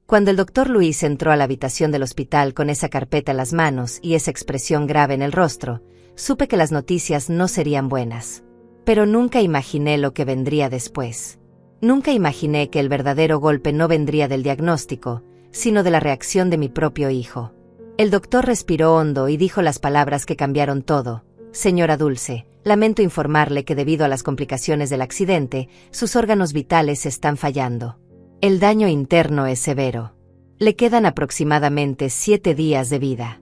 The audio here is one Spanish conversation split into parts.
Cuando el doctor Luis entró a la habitación del hospital con esa carpeta en las manos y esa expresión grave en el rostro, supe que las noticias no serían buenas. Pero nunca imaginé lo que vendría después. Nunca imaginé que el verdadero golpe no vendría del diagnóstico, sino de la reacción de mi propio hijo. El doctor respiró hondo y dijo las palabras que cambiaron todo. Señora Dulce, lamento informarle que debido a las complicaciones del accidente, sus órganos vitales están fallando. El daño interno es severo. Le quedan aproximadamente 7 días de vida.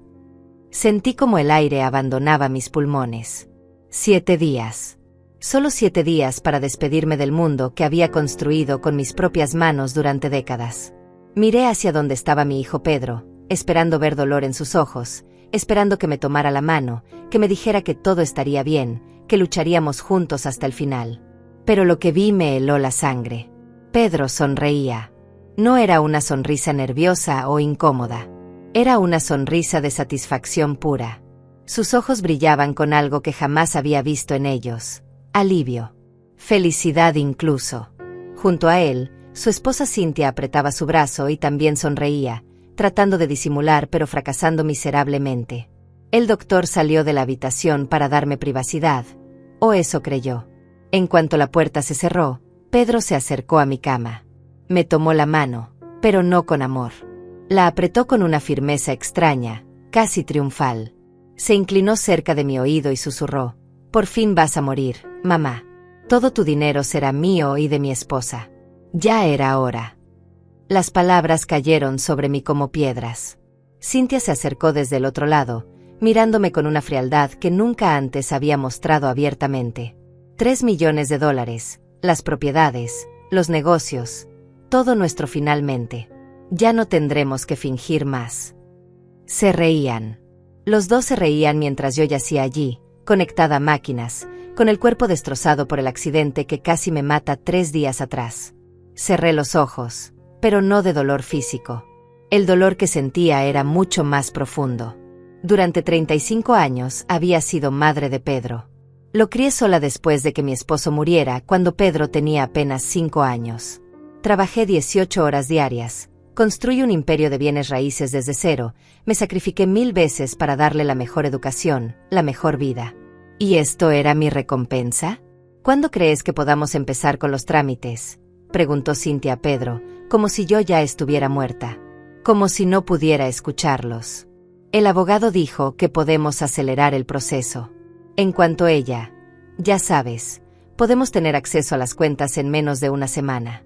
Sentí como el aire abandonaba mis pulmones. 7 días. Solo 7 días para despedirme del mundo que había construido con mis propias manos durante décadas. Miré hacia donde estaba mi hijo Pedro, esperando ver dolor en sus ojos, esperando que me tomara la mano, que me dijera que todo estaría bien, que lucharíamos juntos hasta el final. Pero lo que vi me heló la sangre. Pedro sonreía. No era una sonrisa nerviosa o incómoda. Era una sonrisa de satisfacción pura. Sus ojos brillaban con algo que jamás había visto en ellos. Alivio. Felicidad incluso. Junto a él, su esposa Cynthia apretaba su brazo y también sonreía, tratando de disimular pero fracasando miserablemente. El doctor salió de la habitación para darme privacidad, o eso creyó. En cuanto la puerta se cerró, Pedro se acercó a mi cama. Me tomó la mano, pero no con amor. La apretó con una firmeza extraña, casi triunfal. Se inclinó cerca de mi oído y susurró: «Por fin vas a morir, mamá. Todo tu dinero será mío y de mi esposa». Ya era hora. Las palabras cayeron sobre mí como piedras. Cynthia se acercó desde el otro lado, mirándome con una frialdad que nunca antes había mostrado abiertamente. $3 millones, las propiedades, los negocios, todo nuestro finalmente. Ya no tendremos que fingir más. Se reían. Los dos se reían mientras yo yacía allí, conectada a máquinas, con el cuerpo destrozado por el accidente que casi me mata 3 días atrás. Cerré los ojos, pero no de dolor físico. El dolor que sentía era mucho más profundo. Durante 35 años había sido madre de Pedro. Lo crié sola después de que mi esposo muriera cuando Pedro tenía apenas 5 años. Trabajé 18 horas diarias, construí un imperio de bienes raíces desde cero, me sacrifiqué 1000 veces para darle la mejor educación, la mejor vida. ¿Y esto era mi recompensa? ¿Cuándo crees que podamos empezar con los trámites?, preguntó Cynthia a Pedro, como si yo ya estuviera muerta. Como si no pudiera escucharlos. El abogado dijo que podemos acelerar el proceso. En cuanto a ella, ya sabes, podemos tener acceso a las cuentas en menos de una semana.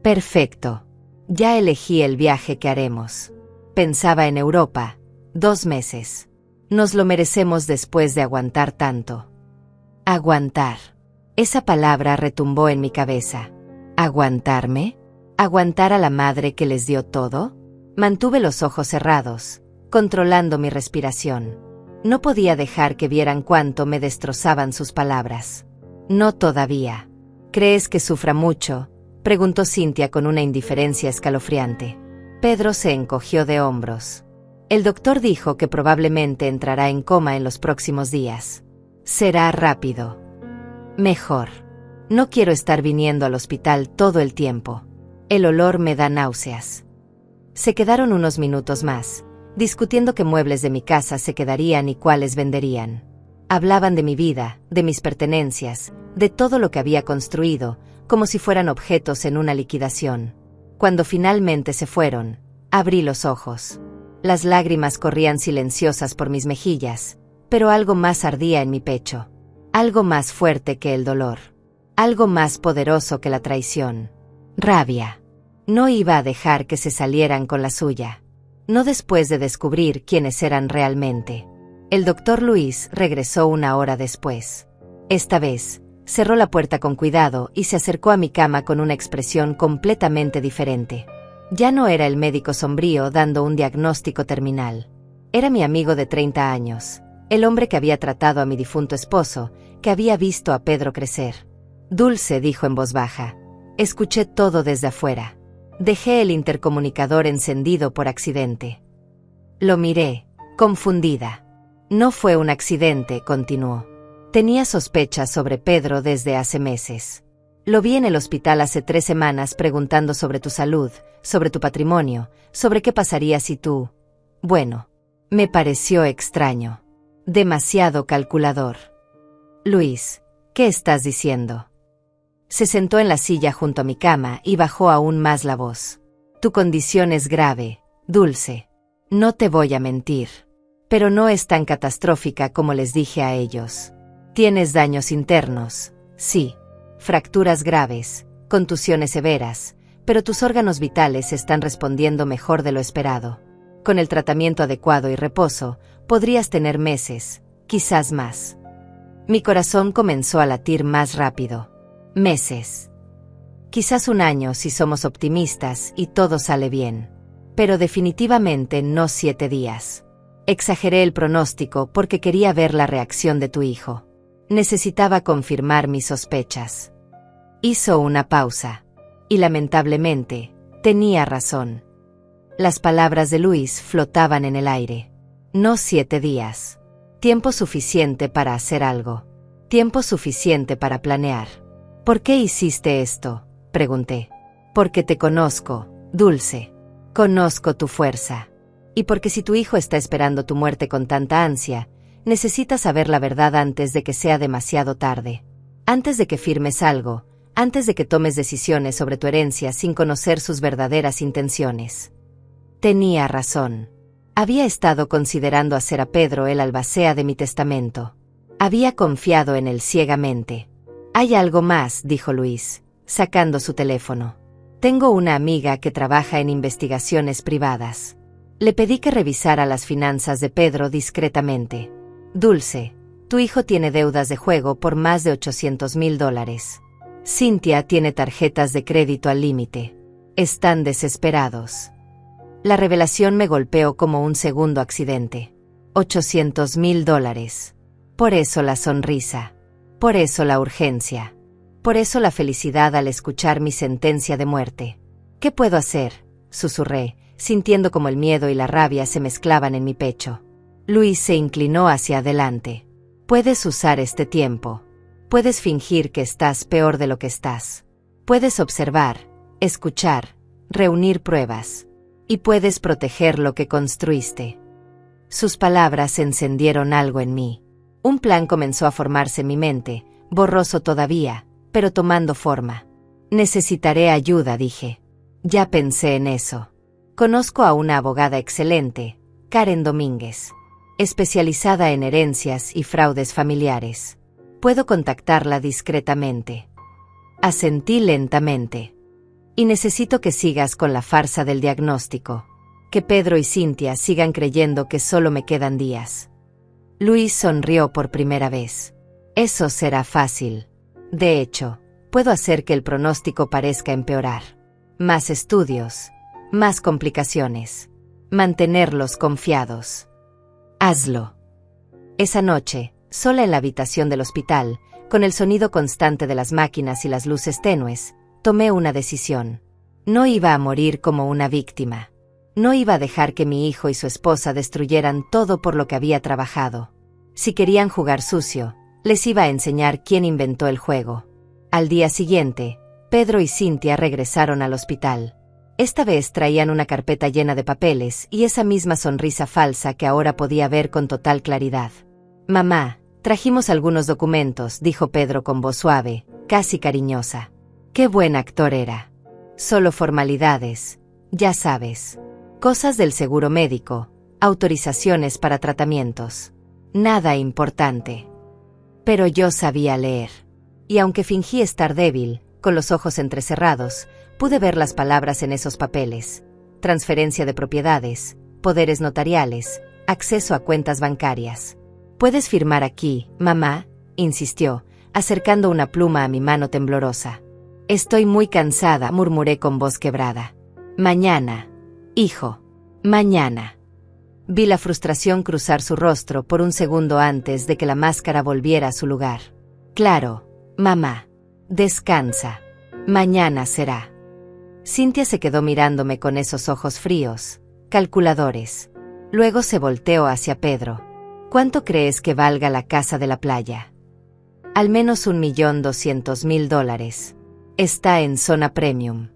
Perfecto. Ya elegí el viaje que haremos. Pensaba en Europa. 2 meses. Nos lo merecemos después de aguantar tanto. Aguantar. Esa palabra retumbó en mi cabeza. ¿Aguantarme? ¿Aguantar a la madre que les dio todo? Mantuve los ojos cerrados, controlando mi respiración. No podía dejar que vieran cuánto me destrozaban sus palabras. No todavía. ¿Crees que sufra mucho?, preguntó Cynthia con una indiferencia escalofriante. Pedro se encogió de hombros. El doctor dijo que probablemente entrará en coma en los próximos días. Será rápido. Mejor. No quiero estar viniendo al hospital todo el tiempo. El olor me da náuseas. Se quedaron unos minutos más, discutiendo qué muebles de mi casa se quedarían y cuáles venderían. Hablaban de mi vida, de mis pertenencias, de todo lo que había construido, como si fueran objetos en una liquidación. Cuando finalmente se fueron, abrí los ojos. Las lágrimas corrían silenciosas por mis mejillas, pero algo más ardía en mi pecho. Algo más fuerte que el dolor. Algo más poderoso que la traición. Rabia. No iba a dejar que se salieran con la suya. No después de descubrir quiénes eran realmente. El doctor Luis regresó 1 hora después. Esta vez, cerró la puerta con cuidado y se acercó a mi cama con una expresión completamente diferente. Ya no era el médico sombrío dando un diagnóstico terminal. Era mi amigo de 30 años, el hombre que había tratado a mi difunto esposo, que había visto a Pedro crecer. Dulce, dijo en voz baja. Escuché todo desde afuera. Dejé el intercomunicador encendido por accidente. Lo miré, confundida. No fue un accidente, continuó. Tenía sospechas sobre Pedro desde hace meses. Lo vi en el hospital hace 3 semanas preguntando sobre tu salud, sobre tu patrimonio, sobre qué pasaría si tú... Bueno, me pareció extraño. Demasiado calculador. Luis, ¿qué estás diciendo? Se sentó en la silla junto a mi cama y bajó aún más la voz. Tu condición es grave, Dulce. No te voy a mentir. Pero no es tan catastrófica como les dije a ellos. Tienes daños internos, sí. Fracturas graves, contusiones severas, pero tus órganos vitales están respondiendo mejor de lo esperado. Con el tratamiento adecuado y reposo, podrías tener meses, quizás más. Mi corazón comenzó a latir más rápido. Meses. Quizás 1 año si somos optimistas y todo sale bien. Pero definitivamente no 7 días. Exageré el pronóstico porque quería ver la reacción de tu hijo. Necesitaba confirmar mis sospechas. Hizo una pausa. Y lamentablemente, tenía razón. Las palabras de Luis flotaban en el aire. No 7 días. Tiempo suficiente para hacer algo. Tiempo suficiente para planear. ¿Por qué hiciste esto?, pregunté. Porque te conozco, Dulce. Conozco tu fuerza. Y porque si tu hijo está esperando tu muerte con tanta ansia, necesitas saber la verdad antes de que sea demasiado tarde. Antes de que firmes algo, antes de que tomes decisiones sobre tu herencia sin conocer sus verdaderas intenciones. Tenía razón. Había estado considerando hacer a Pedro el albacea de mi testamento. Había confiado en él ciegamente. Hay algo más, dijo Luis, sacando su teléfono. Tengo una amiga que trabaja en investigaciones privadas. Le pedí que revisara las finanzas de Pedro discretamente. Dulce, tu hijo tiene deudas de juego por más de $800,000. Cynthia tiene tarjetas de crédito al límite. Están desesperados. La revelación me golpeó como un segundo accidente. $800,000. Por eso la sonrisa. Por eso la urgencia. Por eso la felicidad al escuchar mi sentencia de muerte. ¿Qué puedo hacer?, susurré, sintiendo como el miedo y la rabia se mezclaban en mi pecho. Luis se inclinó hacia adelante. Puedes usar este tiempo. Puedes fingir que estás peor de lo que estás. Puedes observar, escuchar, reunir pruebas. Y puedes proteger lo que construiste. Sus palabras encendieron algo en mí. Un plan comenzó a formarse en mi mente, borroso todavía, pero tomando forma. Necesitaré ayuda, dije. Ya pensé en eso. Conozco a una abogada excelente, Karen Domínguez, especializada en herencias y fraudes familiares. Puedo contactarla discretamente. Asentí lentamente. Y necesito que sigas con la farsa del diagnóstico. Que Pedro y Cynthia sigan creyendo que solo me quedan días. Luis sonrió por primera vez. Eso será fácil. De hecho, puedo hacer que el pronóstico parezca empeorar. Más estudios, más complicaciones. Mantenerlos confiados. Hazlo. Esa noche, sola en la habitación del hospital, con el sonido constante de las máquinas y las luces tenues, tomé una decisión. No iba a morir como una víctima. No iba a dejar que mi hijo y su esposa destruyeran todo por lo que había trabajado. Si querían jugar sucio, les iba a enseñar quién inventó el juego. Al día siguiente, Pedro y Cynthia regresaron al hospital. Esta vez traían una carpeta llena de papeles y esa misma sonrisa falsa que ahora podía ver con total claridad. Mamá, trajimos algunos documentos, dijo Pedro con voz suave, casi cariñosa. Qué buen actor era. Solo formalidades, ya sabes. Cosas del seguro médico, autorizaciones para tratamientos. Nada importante. Pero yo sabía leer. Y aunque fingí estar débil, con los ojos entrecerrados, pude ver las palabras en esos papeles. Transferencia de propiedades, poderes notariales, acceso a cuentas bancarias. ¿Puedes firmar aquí, mamá?, insistió, acercando una pluma a mi mano temblorosa. Estoy muy cansada, murmuré con voz quebrada. Mañana. Hijo, mañana. Vi la frustración cruzar su rostro por un segundo antes de que la máscara volviera a su lugar. Claro, mamá. Descansa. Mañana será. Cynthia se quedó mirándome con esos ojos fríos, calculadores. Luego se volteó hacia Pedro. ¿Cuánto crees que valga la casa de la playa? Al menos $1,200,000. Está en zona premium.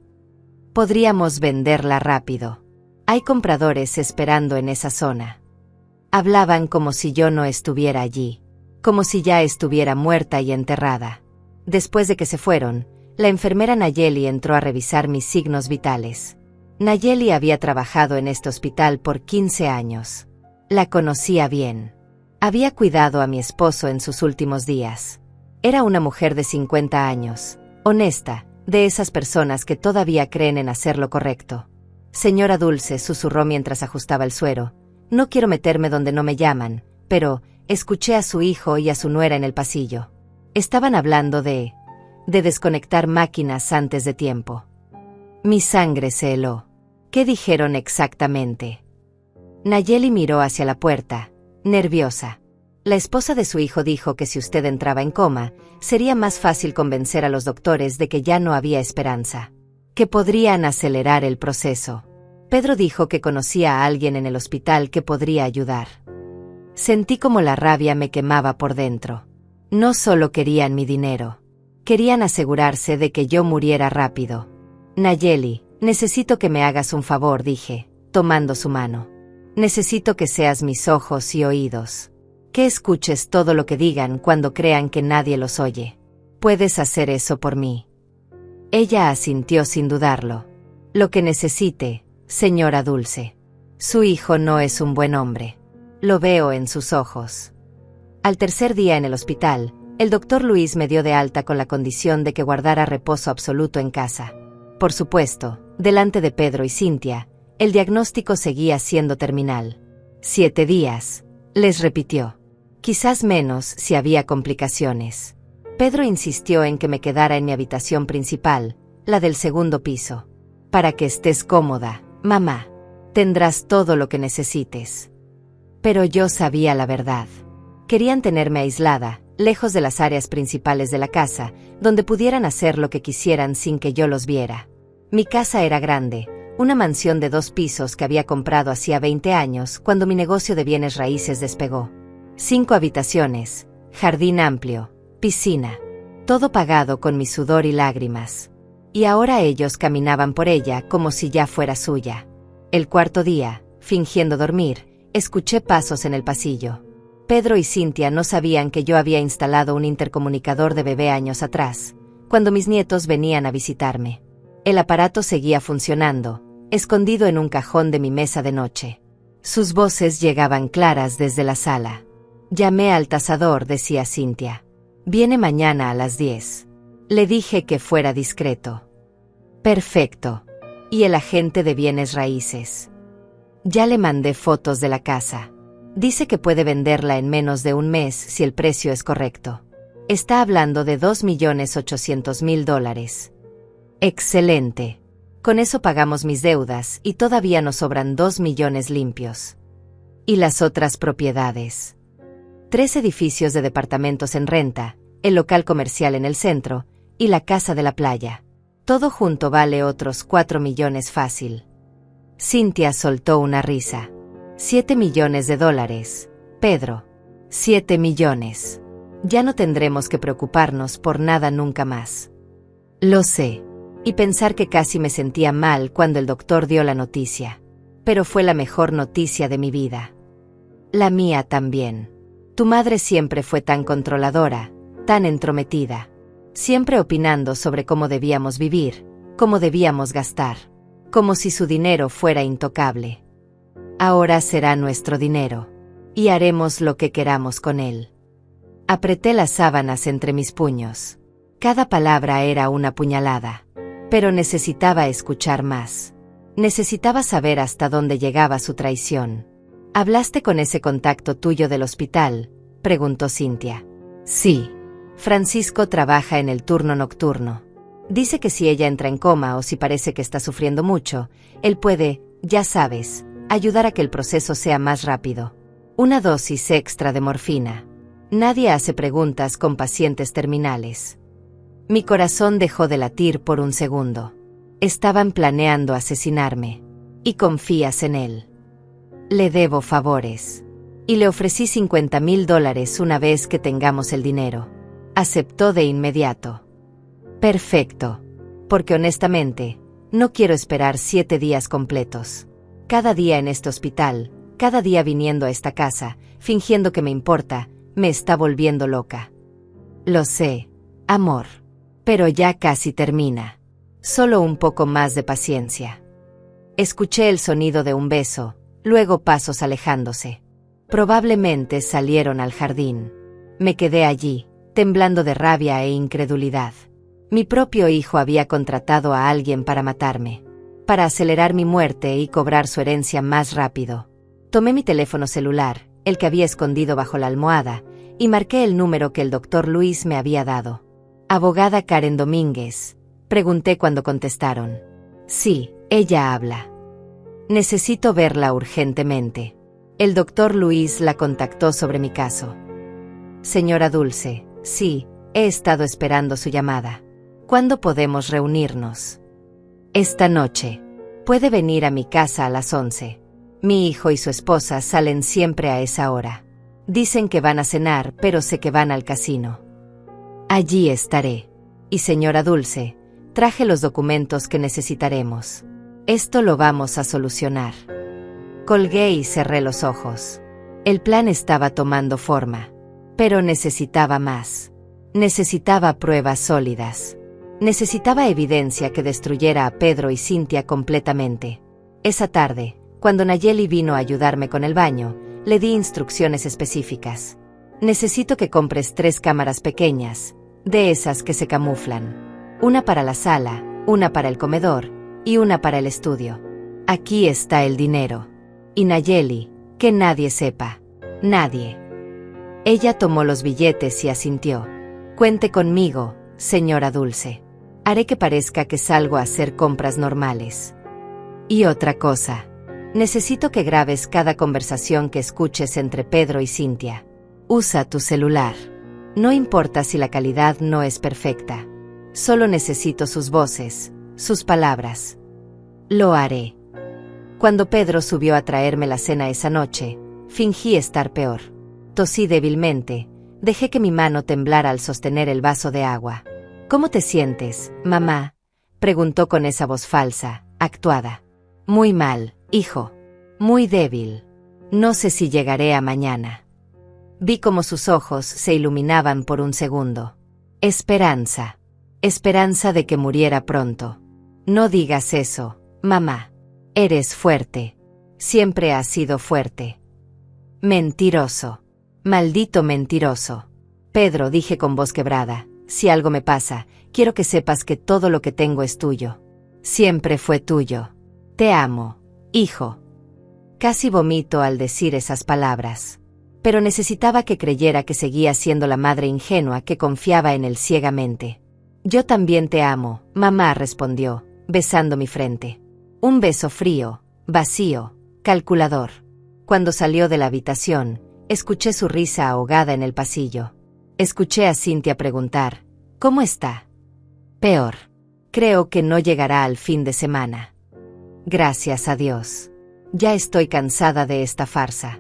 Podríamos venderla rápido. Hay compradores esperando en esa zona. Hablaban como si yo no estuviera allí, como si ya estuviera muerta y enterrada. Después de que se fueron, la enfermera Nayeli entró a revisar mis signos vitales. Nayeli había trabajado en este hospital por 15 años. La conocía bien. Había cuidado a mi esposo en sus últimos días. Era una mujer de 50 años, honesta, de esas personas que todavía creen en hacer lo correcto. Señora Dulce, susurró mientras ajustaba el suero. No quiero meterme donde no me llaman, pero escuché a su hijo y a su nuera en el pasillo. Estaban hablando de desconectar máquinas antes de tiempo. Mi sangre se heló. ¿Qué dijeron exactamente? Nayeli miró hacia la puerta, nerviosa. La esposa de su hijo dijo que si usted entraba en coma, sería más fácil convencer a los doctores de que ya no había esperanza, que podrían acelerar el proceso. Pedro dijo que conocía a alguien en el hospital que podría ayudar. Sentí como la rabia me quemaba por dentro. No solo querían mi dinero. Querían asegurarse de que yo muriera rápido. Nayeli, necesito que me hagas un favor, dije, tomando su mano. Necesito que seas mis ojos y oídos. Que escuches todo lo que digan cuando crean que nadie los oye. ¿Puedes hacer eso por mí? Ella asintió sin dudarlo. Lo que necesite, señora Dulce. Su hijo no es un buen hombre. Lo veo en sus ojos. Al tercer día en el hospital, el doctor Luis me dio de alta con la condición de que guardara reposo absoluto en casa. Por supuesto, delante de Pedro y Cintia, el diagnóstico seguía siendo terminal. 7 días, les repitió. Quizás menos si había complicaciones. Pedro insistió en que me quedara en mi habitación principal, la del segundo piso. Para que estés cómoda, mamá. Tendrás todo lo que necesites. Pero yo sabía la verdad. Querían tenerme aislada, lejos de las áreas principales de la casa, donde pudieran hacer lo que quisieran sin que yo los viera. Mi casa era grande, una mansión de 2 pisos que había comprado hacía 20 años cuando mi negocio de bienes raíces despegó. 5 habitaciones, jardín amplio, piscina, todo pagado con mi sudor y lágrimas. Y ahora ellos caminaban por ella como si ya fuera suya. El cuarto día, fingiendo dormir, escuché pasos en el pasillo. Pedro y Cintia no sabían que yo había instalado un intercomunicador de bebé años atrás, cuando mis nietos venían a visitarme. El aparato seguía funcionando, escondido en un cajón de mi mesa de noche. Sus voces llegaban claras desde la sala. Llamé al tasador, decía Cintia. Viene mañana a las 10. Le dije que fuera discreto. Perfecto. ¿Y el agente de bienes raíces? Ya le mandé fotos de la casa. Dice que puede venderla en menos de un mes si el precio es correcto. Está hablando de $2.800.000. Excelente. Con eso pagamos mis deudas y todavía nos sobran 2 millones limpios. ¿Y las otras propiedades? 3 edificios de departamentos en renta, el local comercial en el centro y la casa de la playa. Todo junto vale otros 4 millones fácil. Cintia soltó una risa. $7 millones, Pedro. 7 millones. Ya no tendremos que preocuparnos por nada nunca más. Lo sé. Y pensar que casi me sentía mal cuando el doctor dio la noticia. Pero fue la mejor noticia de mi vida. La mía también. Tu madre siempre fue tan controladora, tan entrometida. Siempre opinando sobre cómo debíamos vivir, cómo debíamos gastar. Como si su dinero fuera intocable. Ahora será nuestro dinero. Y haremos lo que queramos con él. Apreté las sábanas entre mis puños. Cada palabra era una puñalada. Pero necesitaba escuchar más. Necesitaba saber hasta dónde llegaba su traición. ¿Hablaste con ese contacto tuyo del hospital?, preguntó Cintia. Sí. Francisco trabaja en el turno nocturno. Dice que si ella entra en coma o si parece que está sufriendo mucho, él puede, ya sabes, ayudar a que el proceso sea más rápido. Una dosis extra de morfina. Nadie hace preguntas con pacientes terminales. Mi corazón dejó de latir por un segundo. Estaban planeando asesinarme. Y confías en él. Le debo favores. Y le ofrecí $50.000 una vez que tengamos el dinero. Aceptó de inmediato. Perfecto. Porque honestamente, no quiero esperar 7 días completos. Cada día en este hospital, cada día viniendo a esta casa, fingiendo que me importa, me está volviendo loca. Lo sé, amor. Pero ya casi termina. Solo un poco más de paciencia. Escuché el sonido de un beso, luego pasos alejándose. Probablemente salieron al jardín. Me quedé allí, temblando de rabia e incredulidad. Mi propio hijo había contratado a alguien para matarme, para acelerar mi muerte y cobrar su herencia más rápido. Tomé mi teléfono celular, el que había escondido bajo la almohada, y marqué el número que el doctor Luis me había dado. Abogada Karen Domínguez, pregunté cuando contestaron. Sí, ella habla. Necesito verla urgentemente. El doctor Luis la contactó sobre mi caso. Señora Dulce, sí, he estado esperando su llamada. ¿Cuándo podemos reunirnos? Esta noche. Puede venir a mi casa a las 11. Mi hijo y su esposa salen siempre a esa hora. Dicen que van a cenar, pero sé que van al casino. Allí estaré. Y señora Dulce, traje los documentos que necesitaremos. Esto lo vamos a solucionar. Colgué y cerré los ojos. El plan estaba tomando forma. Pero necesitaba más. Necesitaba pruebas sólidas. Necesitaba evidencia que destruyera a Pedro y Cintia completamente. Esa tarde, cuando Nayeli vino a ayudarme con el baño, le di instrucciones específicas. Necesito que compres 3 cámaras pequeñas, de esas que se camuflan. Una para la sala, una para el comedor, y una para el estudio. Aquí está el dinero. Y Nayeli, que nadie sepa. Nadie. Ella tomó los billetes y asintió. Cuente conmigo, señora Dulce. Haré que parezca que salgo a hacer compras normales. Y otra cosa. Necesito que grabes cada conversación que escuches entre Pedro y Cintia. Usa tu celular. No importa si la calidad no es perfecta. Solo necesito sus voces, sus palabras. Lo haré. Cuando Pedro subió a traerme la cena esa noche, fingí estar peor. Tosí débilmente, dejé que mi mano temblara al sostener el vaso de agua. ¿Cómo te sientes, mamá?, preguntó con esa voz falsa, actuada. Muy mal, hijo. Muy débil. No sé si llegaré a mañana. Vi cómo sus ojos se iluminaban por un segundo. Esperanza. Esperanza de que muriera pronto. No digas eso, mamá. Eres fuerte. Siempre has sido fuerte. Mentiroso. Maldito mentiroso. Pedro, dije con voz quebrada, si algo me pasa, quiero que sepas que todo lo que tengo es tuyo. Siempre fue tuyo. Te amo, hijo. Casi vomito al decir esas palabras. Pero necesitaba que creyera que seguía siendo la madre ingenua que confiaba en él ciegamente. Yo también te amo, mamá, respondió, besando mi frente. Un beso frío, vacío, calculador. Cuando salió de la habitación, escuché su risa ahogada en el pasillo. Escuché a Cintia preguntar, ¿cómo está? Peor. Creo que no llegará al fin de semana. Gracias a Dios. Ya estoy cansada de esta farsa.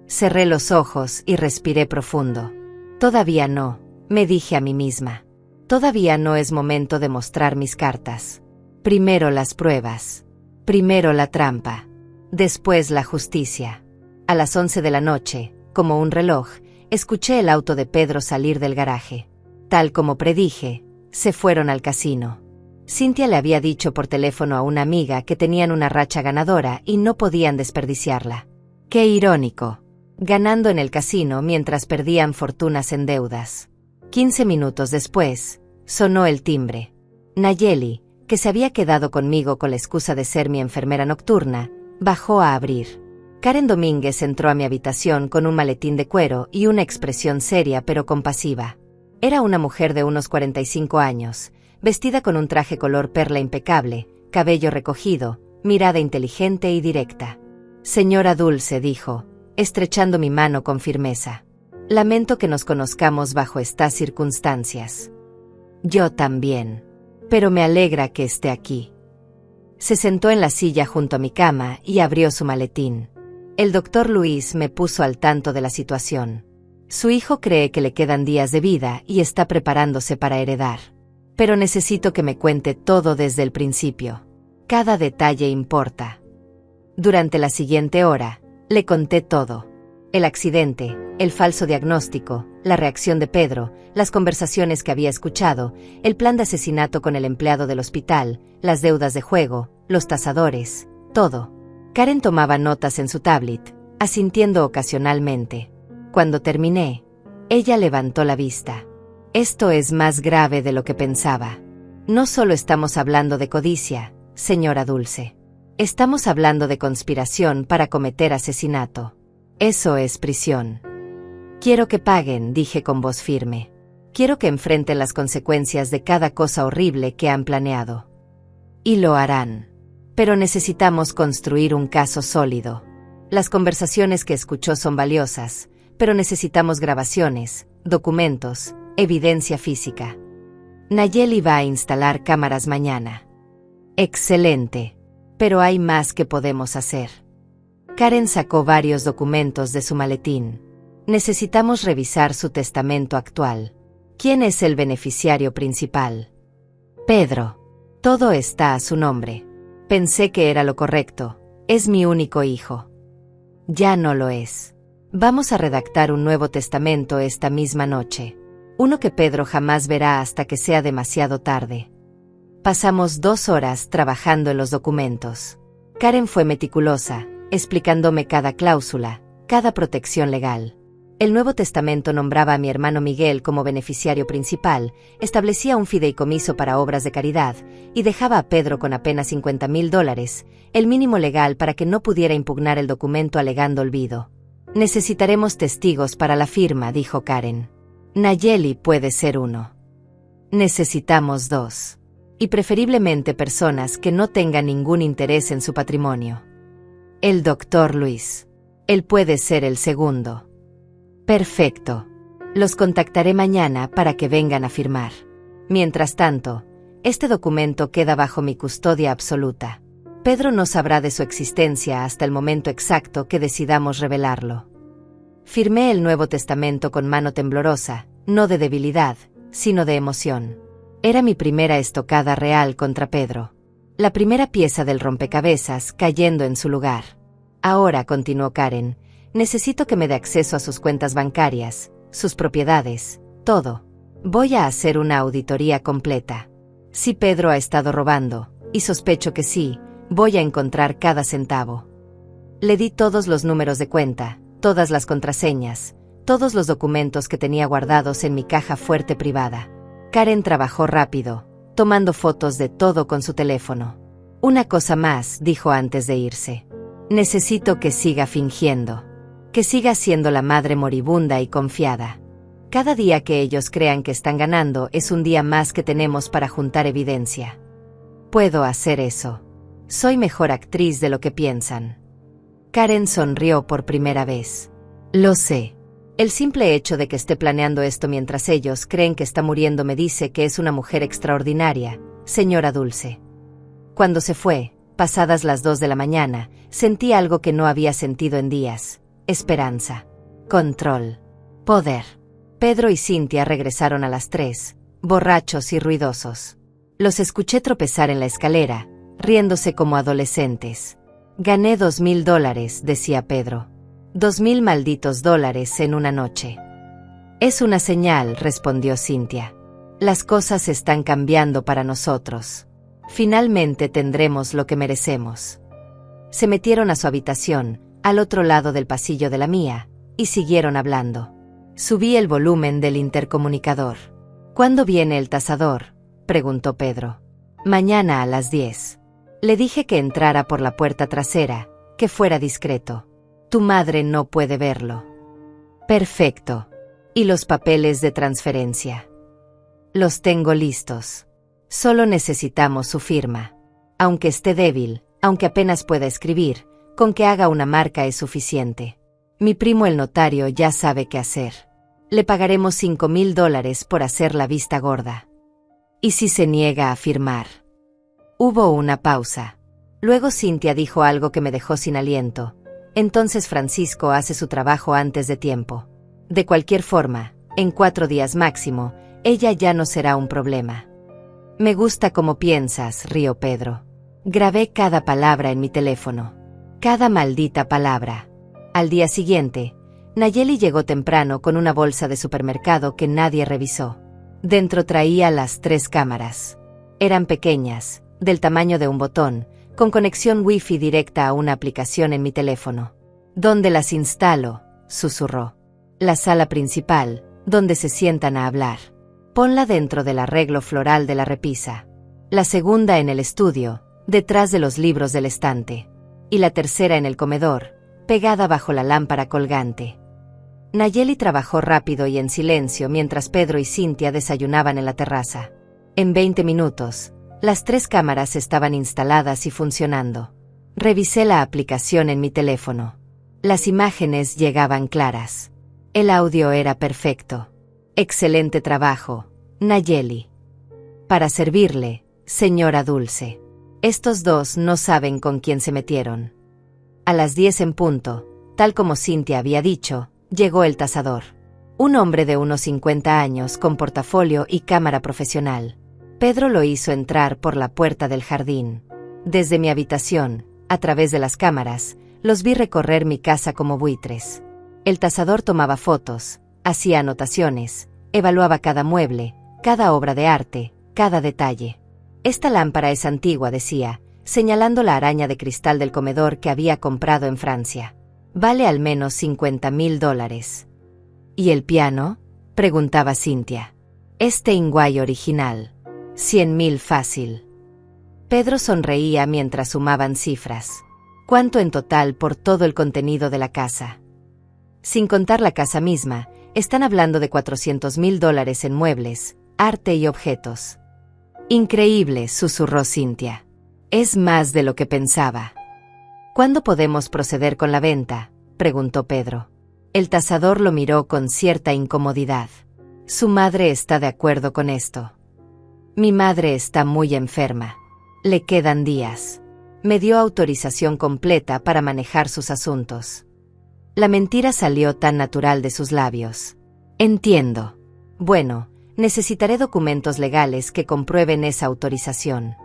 Cerré los ojos y respiré profundo. Todavía no, me dije a mí misma. Todavía no es momento de mostrar mis cartas. Primero las pruebas. Primero la trampa. Después la justicia. A las 11 de la noche, como un reloj, escuché el auto de Pedro salir del garaje. Tal como predije, se fueron al casino. Cintia le había dicho por teléfono a una amiga que tenían una racha ganadora y no podían desperdiciarla. ¡Qué irónico! Ganando en el casino mientras perdían fortunas en deudas. 15 minutos después, sonó el timbre. Nayeli, que se había quedado conmigo con la excusa de ser mi enfermera nocturna, bajó a abrir. Karen Domínguez entró a mi habitación con un maletín de cuero y una expresión seria pero compasiva. Era una mujer de unos 45 años, vestida con un traje color perla impecable, cabello recogido, mirada inteligente y directa. Señora Dulce, dijo, estrechando mi mano con firmeza. Lamento que nos conozcamos bajo estas circunstancias. Yo también. Pero me alegra que esté aquí. Se sentó en la silla junto a mi cama y abrió su maletín. El doctor Luis me puso al tanto de la situación. Su hijo cree que le quedan días de vida y está preparándose para heredar. Pero necesito que me cuente todo desde el principio. Cada detalle importa. Durante la siguiente hora, le conté todo. El accidente, el falso diagnóstico, la reacción de Pedro, las conversaciones que había escuchado, el plan de asesinato con el empleado del hospital, las deudas de juego, los tasadores, todo. Karen tomaba notas en su tablet, asintiendo ocasionalmente. Cuando terminé, ella levantó la vista. Esto es más grave de lo que pensaba. No solo estamos hablando de codicia, señora Dulce. Estamos hablando de conspiración para cometer asesinato. Eso es prisión. Quiero que paguen, dije con voz firme. Quiero que enfrenten las consecuencias de cada cosa horrible que han planeado. Y lo harán. Pero necesitamos construir un caso sólido. Las conversaciones que escuchó son valiosas, pero necesitamos grabaciones, documentos, evidencia física. Nayeli va a instalar cámaras mañana. Excelente. Pero hay más que podemos hacer. Karen sacó varios documentos de su maletín. Necesitamos revisar su testamento actual. ¿Quién es el beneficiario principal? Pedro. Todo está a su nombre. Pensé que era lo correcto. Es mi único hijo. Ya no lo es. Vamos a redactar un nuevo testamento esta misma noche. Uno que Pedro jamás verá hasta que sea demasiado tarde. Pasamos 2 horas trabajando en los documentos. Karen fue meticulosa, explicándome cada cláusula, cada protección legal. El Nuevo Testamento nombraba a mi hermano Miguel como beneficiario principal, establecía un fideicomiso para obras de caridad y dejaba a Pedro con apenas $50,000, el mínimo legal para que no pudiera impugnar el documento alegando olvido. Necesitaremos testigos para la firma, dijo Karen. Nayeli puede ser uno. Necesitamos 2. Y preferiblemente personas que no tengan ningún interés en su patrimonio. El doctor Luis. Él puede ser el segundo. Perfecto. Los contactaré mañana para que vengan a firmar. Mientras tanto, este documento queda bajo mi custodia absoluta. Pedro no sabrá de su existencia hasta el momento exacto que decidamos revelarlo. Firmé el Nuevo Testamento con mano temblorosa, no de debilidad, sino de emoción. Era mi primera estocada real contra Pedro. La primera pieza del rompecabezas cayendo en su lugar. Ahora, continuó Karen, necesito que me dé acceso a sus cuentas bancarias, sus propiedades, todo. Voy a hacer una auditoría completa. Si Pedro ha estado robando, y sospecho que sí, voy a encontrar cada centavo. Le di todos los números de cuenta, todas las contraseñas, todos los documentos que tenía guardados en mi caja fuerte privada. Karen trabajó rápido, tomando fotos de todo con su teléfono. Una cosa más, dijo antes de irse. Necesito que siga fingiendo. Que siga siendo la madre moribunda y confiada. Cada día que ellos crean que están ganando es un día más que tenemos para juntar evidencia. Puedo hacer eso. Soy mejor actriz de lo que piensan. Karen sonrió por primera vez. Lo sé. El simple hecho de que esté planeando esto mientras ellos creen que está muriendo me dice que es una mujer extraordinaria, señora Dulce. Cuando se fue, pasadas las 2 de la mañana, sentí algo que no había sentido en días. Esperanza. Control. Poder. Pedro y Cynthia regresaron a las 3, borrachos y ruidosos. Los escuché tropezar en la escalera, riéndose como adolescentes. Gané $2,000, decía Pedro. 2,000 malditos dólares en una noche. Es una señal, respondió Cynthia. Las cosas están cambiando para nosotros. Finalmente tendremos lo que merecemos. Se metieron a su habitación, al otro lado del pasillo de la mía, y siguieron hablando. Subí el volumen del intercomunicador. ¿Cuándo viene el tasador?, preguntó Pedro. Mañana a las 10. Le dije que entrara por la puerta trasera, que fuera discreto. Tu madre no puede verlo. Perfecto. ¿Y los papeles de transferencia? Los tengo listos. Solo necesitamos su firma. Aunque esté débil, aunque apenas pueda escribir, con que haga una marca es suficiente. Mi primo el notario ya sabe qué hacer. Le pagaremos $5,000 por hacer la vista gorda. ¿Y si se niega a firmar? Hubo una pausa. Luego Cynthia dijo algo que me dejó sin aliento. Entonces Francisco hace su trabajo antes de tiempo. De cualquier forma, en 4 días máximo, ella ya no será un problema. Me gusta cómo piensas, rió Pedro. Grabé cada palabra en mi teléfono. Cada maldita palabra. Al día siguiente, Nayeli llegó temprano con una bolsa de supermercado que nadie revisó. Dentro traía las 3 cámaras. Eran pequeñas, del tamaño de un botón, con conexión Wi-Fi directa a una aplicación en mi teléfono. ¿Dónde las instalo?, susurró. La sala principal, donde se sientan a hablar. Ponla dentro del arreglo floral de la repisa. La segunda en el estudio, detrás de los libros del estante. Y la tercera en el comedor, pegada bajo la lámpara colgante. Nayeli trabajó rápido y en silencio mientras Pedro y Cynthia desayunaban en la terraza. En 20 minutos, las 3 cámaras estaban instaladas y funcionando. Revisé la aplicación en mi teléfono. Las imágenes llegaban claras. El audio era perfecto. Excelente trabajo, Nayeli. Para servirle, señora Dulce. Estos dos no saben con quién se metieron. A las 10 en punto, tal como Cynthia había dicho, llegó el tasador. Un hombre de unos 50 años con portafolio y cámara profesional. Pedro lo hizo entrar por la puerta del jardín. Desde mi habitación, a través de las cámaras, los vi recorrer mi casa como buitres. El tasador tomaba fotos, hacía anotaciones, evaluaba cada mueble, cada obra de arte, cada detalle. Esta lámpara es antigua, decía, señalando la araña de cristal del comedor que había comprado en Francia. Vale al menos $50.000. ¿Y el piano?, preguntaba Cynthia. Steinway original. 100.000 fácil. Pedro sonreía mientras sumaban cifras. ¿Cuánto en total por todo el contenido de la casa? Sin contar la casa misma, están hablando de $400.000 en muebles, arte y objetos. Increíble, susurró Cynthia. Es más de lo que pensaba. ¿Cuándo podemos proceder con la venta?, preguntó Pedro. El tasador lo miró con cierta incomodidad. Su madre está de acuerdo con esto. Mi madre está muy enferma. Le quedan días. Me dio autorización completa para manejar sus asuntos. La mentira salió tan natural de sus labios. Entiendo. Bueno, necesitaré documentos legales que comprueben esa autorización.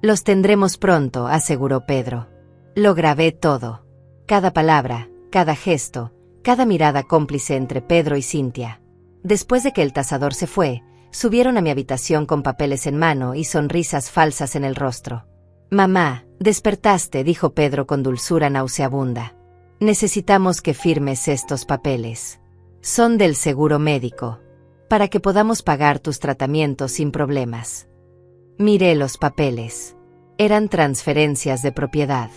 Los tendremos pronto, aseguró Pedro. Lo grabé todo. Cada palabra, cada gesto, cada mirada cómplice entre Pedro y Cynthia. Después de que el tasador se fue, subieron a mi habitación con papeles en mano y sonrisas falsas en el rostro. Mamá, despertaste, dijo Pedro con dulzura nauseabunda. Necesitamos que firmes estos papeles. Son del seguro médico, para que podamos pagar tus tratamientos sin problemas. Miré los papeles. Eran transferencias de propiedad.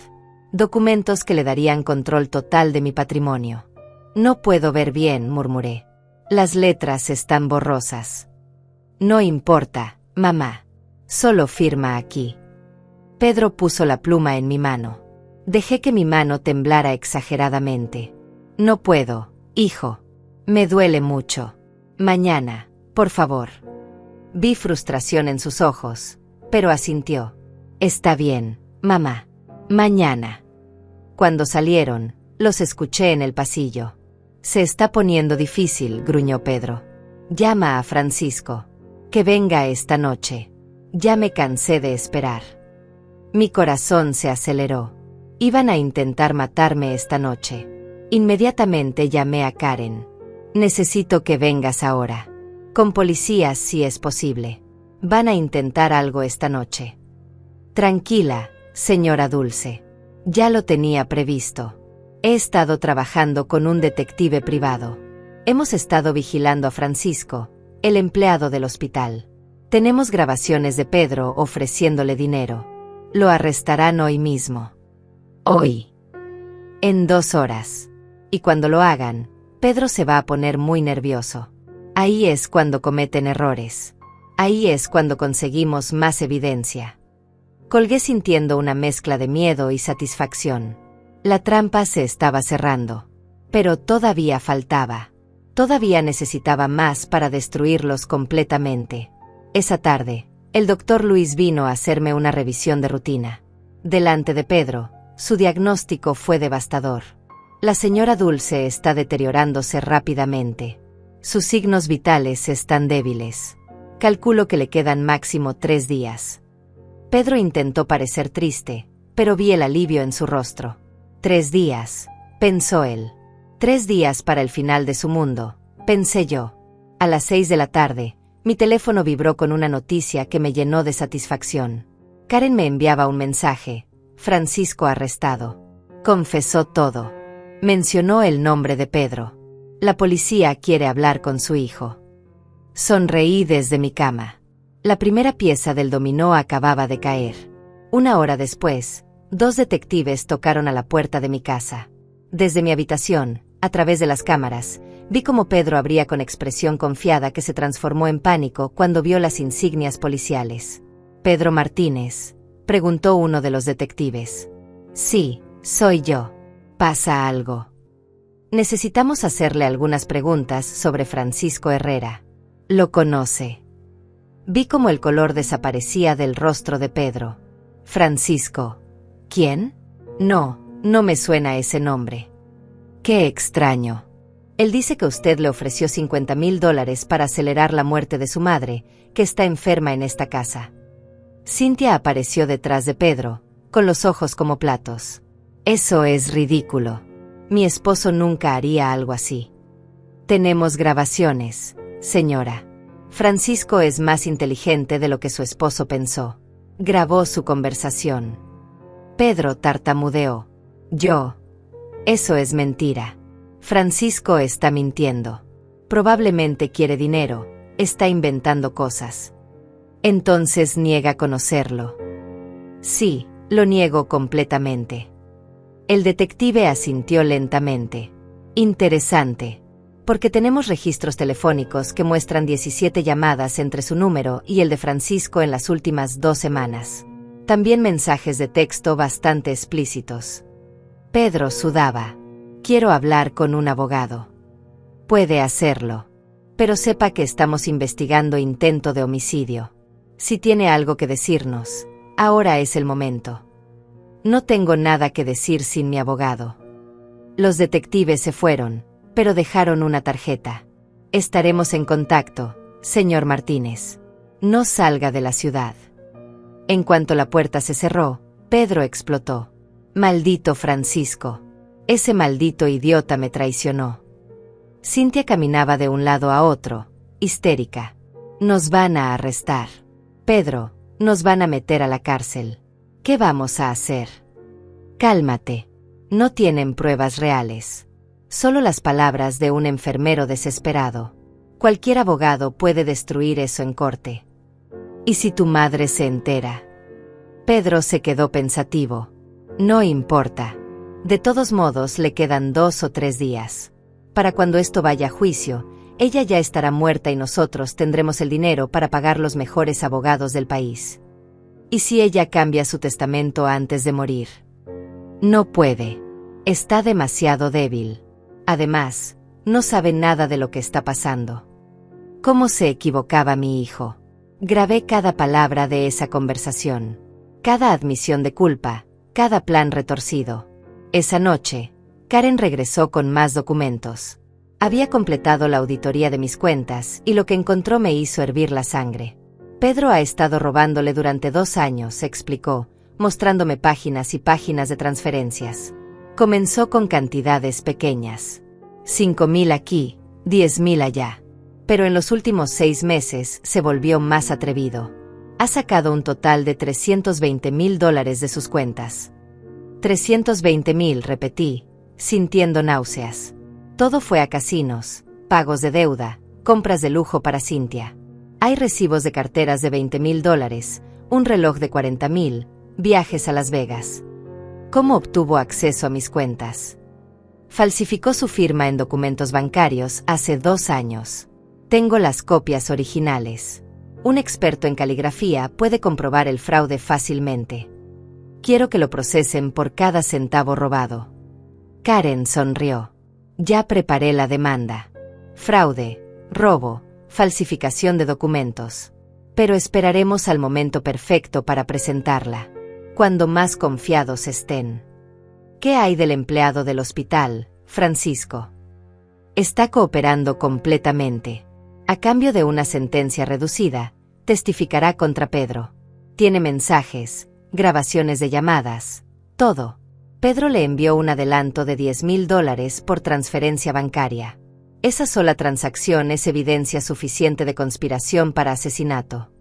Documentos que le darían control total de mi patrimonio. No puedo ver bien, murmuré. Las letras están borrosas. No importa, mamá. Solo firma aquí. Pedro puso la pluma en mi mano. Dejé que mi mano temblara exageradamente. No puedo, hijo. Me duele mucho. Mañana, por favor. Vi frustración en sus ojos, pero asintió. Está bien, mamá. Mañana. Cuando salieron, los escuché en el pasillo. Se está poniendo difícil, gruñó Pedro. Llama a Francisco. Que venga esta noche. Ya me cansé de esperar. Mi corazón se aceleró. Iban a intentar matarme esta noche. Inmediatamente llamé a Karen. Necesito que vengas ahora. Con policías si es posible. Van a intentar algo esta noche. Tranquila, señora Dulce. Ya lo tenía previsto. He estado trabajando con un detective privado. Hemos estado vigilando a Francisco, el empleado del hospital. Tenemos grabaciones de Pedro ofreciéndole dinero. Lo arrestarán hoy mismo. Hoy. En 2 horas. Y cuando lo hagan, Pedro se va a poner muy nervioso. Ahí es cuando cometen errores. Ahí es cuando conseguimos más evidencia. Colgué sintiendo una mezcla de miedo y satisfacción. La trampa se estaba cerrando. Pero todavía faltaba. Todavía necesitaba más para destruirlos completamente. Esa tarde, el doctor Luis vino a hacerme una revisión de rutina. Delante de Pedro, su diagnóstico fue devastador. La señora Dulce está deteriorándose rápidamente. Sus signos vitales están débiles. Calculo que le quedan máximo 3 días. Pedro intentó parecer triste, pero vi el alivio en su rostro. 3 días, pensó él. 3 días para el final de su mundo, pensé yo. A las 6 de la tarde, mi teléfono vibró con una noticia que me llenó de satisfacción. Karen me enviaba un mensaje: Francisco arrestado. Confesó todo. Mencionó el nombre de Pedro. La policía quiere hablar con su hijo. Sonreí desde mi cama. La primera pieza del dominó acababa de caer. 1 hora después, 2 detectives tocaron a la puerta de mi casa. Desde mi habitación, a través de las cámaras, vi cómo Pedro abría con expresión confiada que se transformó en pánico cuando vio las insignias policiales. «¿Pedro Martínez?», preguntó uno de los detectives. «Sí, soy yo. ¿Pasa algo?». «Necesitamos hacerle algunas preguntas sobre Francisco Herrera. ¿Lo conoce?». Vi cómo el color desaparecía del rostro de Pedro. «Francisco. ¿Quién? No me suena ese nombre». «Qué extraño. Él dice que usted le ofreció $50,000 para acelerar la muerte de su madre, que está enferma en esta casa». Cintia apareció detrás de Pedro, con los ojos como platos. «Eso es ridículo. Mi esposo nunca haría algo así». «Tenemos grabaciones, señora. Francisco es más inteligente de lo que su esposo pensó. Grabó su conversación». Pedro tartamudeó. «Eso es mentira. Francisco está mintiendo. Probablemente quiere dinero, está inventando cosas». «Entonces niega conocerlo». «Sí, lo niego completamente». El detective asintió lentamente. «Interesante. Porque tenemos registros telefónicos que muestran 17 llamadas entre su número y el de Francisco en las últimas 2 semanas. También mensajes de texto bastante explícitos». Pedro sudaba. «Quiero hablar con un abogado». «Puede hacerlo. Pero sepa que estamos investigando intento de homicidio. Si tiene algo que decirnos, ahora es el momento». «No tengo nada que decir sin mi abogado». Los detectives se fueron, pero dejaron una tarjeta. «Estaremos en contacto, señor Martínez. No salga de la ciudad». En cuanto la puerta se cerró, Pedro explotó. «Maldito Francisco. Ese maldito idiota me traicionó». Cintia caminaba de un lado a otro, histérica. «Nos van a arrestar. Pedro, nos van a meter a la cárcel. ¿Qué vamos a hacer?». «Cálmate. No tienen pruebas reales. Solo las palabras de un enfermero desesperado. Cualquier abogado puede destruir eso en corte». «¿Y si tu madre se entera?». Pedro se quedó pensativo. «No importa. De todos modos le quedan 2 o 3 días. Para cuando esto vaya a juicio, ella ya estará muerta y nosotros tendremos el dinero para pagar los mejores abogados del país. ¿Y si ella cambia su testamento antes de morir?». «No puede. Está demasiado débil. Además, no sabe nada de lo que está pasando». ¿Cómo se equivocaba mi hijo? Grabé cada palabra de esa conversación. Cada admisión de culpa, cada plan retorcido. Esa noche, Karen regresó con más documentos. Había completado la auditoría de mis cuentas y lo que encontró me hizo hervir la sangre. «Pedro ha estado robándole durante 2 años», explicó, mostrándome páginas y páginas de transferencias. Comenzó con cantidades pequeñas. 5,000 aquí, 10,000 allá. Pero en los últimos 6 meses se volvió más atrevido. Ha sacado un total de $320,000 de sus cuentas. 320,000, repetí, sintiendo náuseas. Todo fue a casinos, pagos de deuda, compras de lujo para Cintia. Hay recibos de carteras de $20,000, un reloj de 40,000, viajes a Las Vegas. ¿Cómo obtuvo acceso a mis cuentas? Falsificó su firma en documentos bancarios hace 2 años. Tengo las copias originales. Un experto en caligrafía puede comprobar el fraude fácilmente. Quiero que lo procesen por cada centavo robado». Karen sonrió. «Ya preparé la demanda. Fraude, robo, falsificación de documentos. Pero esperaremos al momento perfecto para presentarla. Cuando más confiados estén». «¿Qué hay del empleado del hospital, Francisco?». «Está cooperando completamente. A cambio de una sentencia reducida, Testificará contra Pedro. Tiene mensajes, grabaciones de llamadas, todo. Pedro le envió un adelanto de $10,000 por transferencia bancaria. Esa sola transacción es evidencia suficiente de conspiración para asesinato.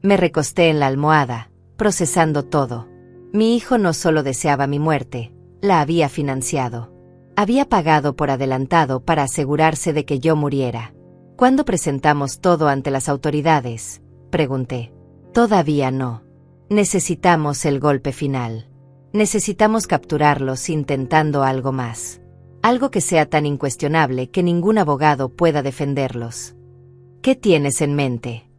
Me recosté en la almohada, procesando todo. Mi hijo no solo deseaba mi muerte, la había financiado. Había pagado por adelantado para asegurarse de que yo muriera. ¿Cuándo presentamos todo ante las autoridades?, pregunté. Todavía no. Necesitamos el golpe final. Necesitamos capturarlos intentando algo más. Algo que sea tan incuestionable que ningún abogado pueda defenderlos. ¿Qué tienes en mente?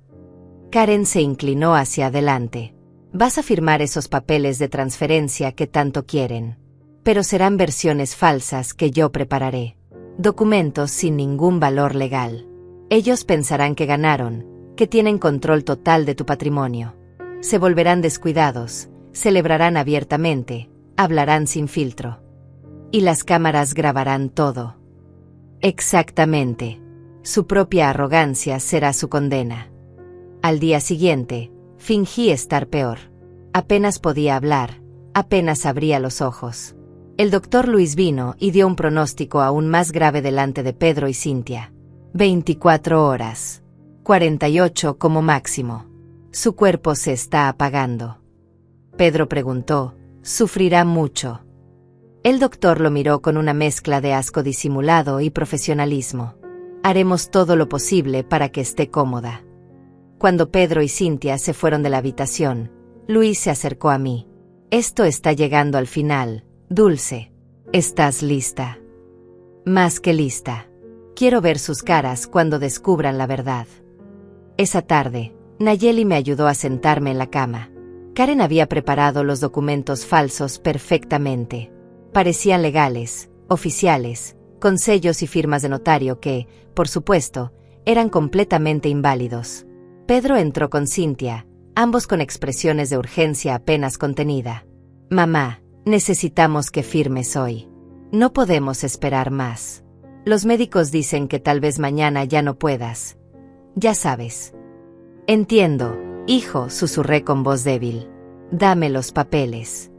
Karen se inclinó hacia adelante. Vas a firmar esos papeles de transferencia que tanto quieren. Pero serán versiones falsas que yo prepararé. Documentos sin ningún valor legal. Ellos pensarán que ganaron, que tienen control total de tu patrimonio. Se volverán descuidados, celebrarán abiertamente, hablarán sin filtro. Y las cámaras grabarán todo. Exactamente. Su propia arrogancia será su condena. Al día siguiente, fingí estar peor. Apenas podía hablar, apenas abría los ojos. El doctor Luis vino y dio un pronóstico aún más grave delante de Pedro y Cintia. 24 horas. 48 como máximo. Su cuerpo se está apagando. Pedro preguntó, ¿sufrirá mucho? El doctor lo miró con una mezcla de asco disimulado y profesionalismo. Haremos todo lo posible para que esté cómoda. Cuando Pedro y Cintia se fueron de la habitación, Luis se acercó a mí. Esto está llegando al final, Dulce. ¿Estás lista? Más que lista. Quiero ver sus caras cuando descubran la verdad. Esa tarde, Nayeli me ayudó a sentarme en la cama. Karen había preparado los documentos falsos perfectamente. Parecían legales, oficiales, con sellos y firmas de notario que, por supuesto, eran completamente inválidos. Pedro entró con Cintia, ambos con expresiones de urgencia apenas contenida. Mamá, necesitamos que firmes hoy. No podemos esperar más. Los médicos dicen que tal vez mañana ya no puedas. Ya sabes. Entiendo, hijo, susurré con voz débil. Dame los papeles.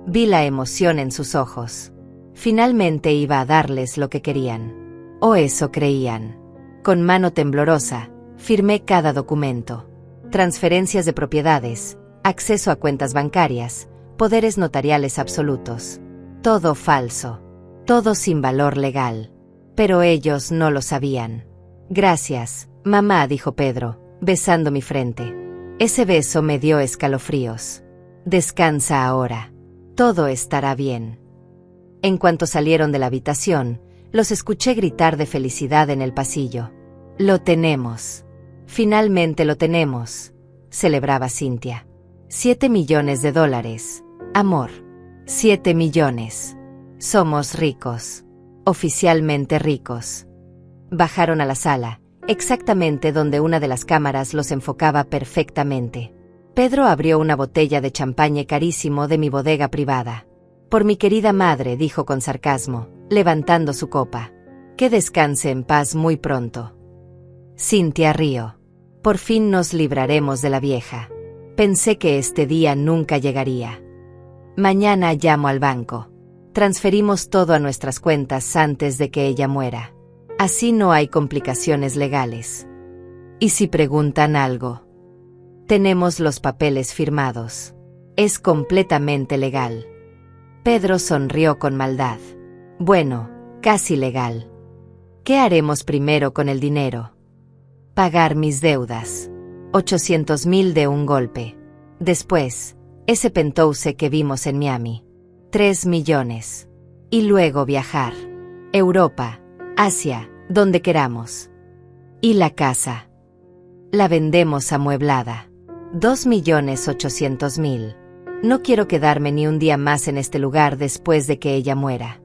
Vi la emoción en sus ojos. Finalmente iba a darles lo que querían. O eso creían. Con mano temblorosa, firmé cada documento. Transferencias de propiedades, acceso a cuentas bancarias, poderes notariales absolutos. Todo falso. Todo sin valor legal. Pero ellos no lo sabían. Gracias, mamá, dijo Pedro, besando mi frente. Ese beso me dio escalofríos. Descansa ahora. Todo estará bien. En cuanto salieron de la habitación, los escuché gritar de felicidad en el pasillo. Lo tenemos. Finalmente lo tenemos, celebraba Cintia. $7 millones. Amor. 7 millones. Somos ricos. Oficialmente ricos. Bajaron a la sala, exactamente donde una de las cámaras los enfocaba perfectamente. Pedro abrió una botella de champaña carísimo de mi bodega privada. Por mi querida madre, dijo con sarcasmo, levantando su copa. Que descanse en paz muy pronto. Cintia rió. Por fin nos libraremos de la vieja. Pensé que este día nunca llegaría. Mañana llamo al banco. Transferimos todo a nuestras cuentas antes de que ella muera. Así no hay complicaciones legales. ¿Y si preguntan algo? Tenemos los papeles firmados. Es completamente legal. Pedro sonrió con maldad. Bueno, casi legal. ¿Qué haremos primero con el dinero? Pagar mis deudas. 800,000 de un golpe. Después, ese penthouse que vimos en Miami. 3 millones. Y luego viajar. Europa, Asia, donde queramos. Y la casa. La vendemos amueblada. 2,800,000. No quiero quedarme ni un día más en este lugar después de que ella muera.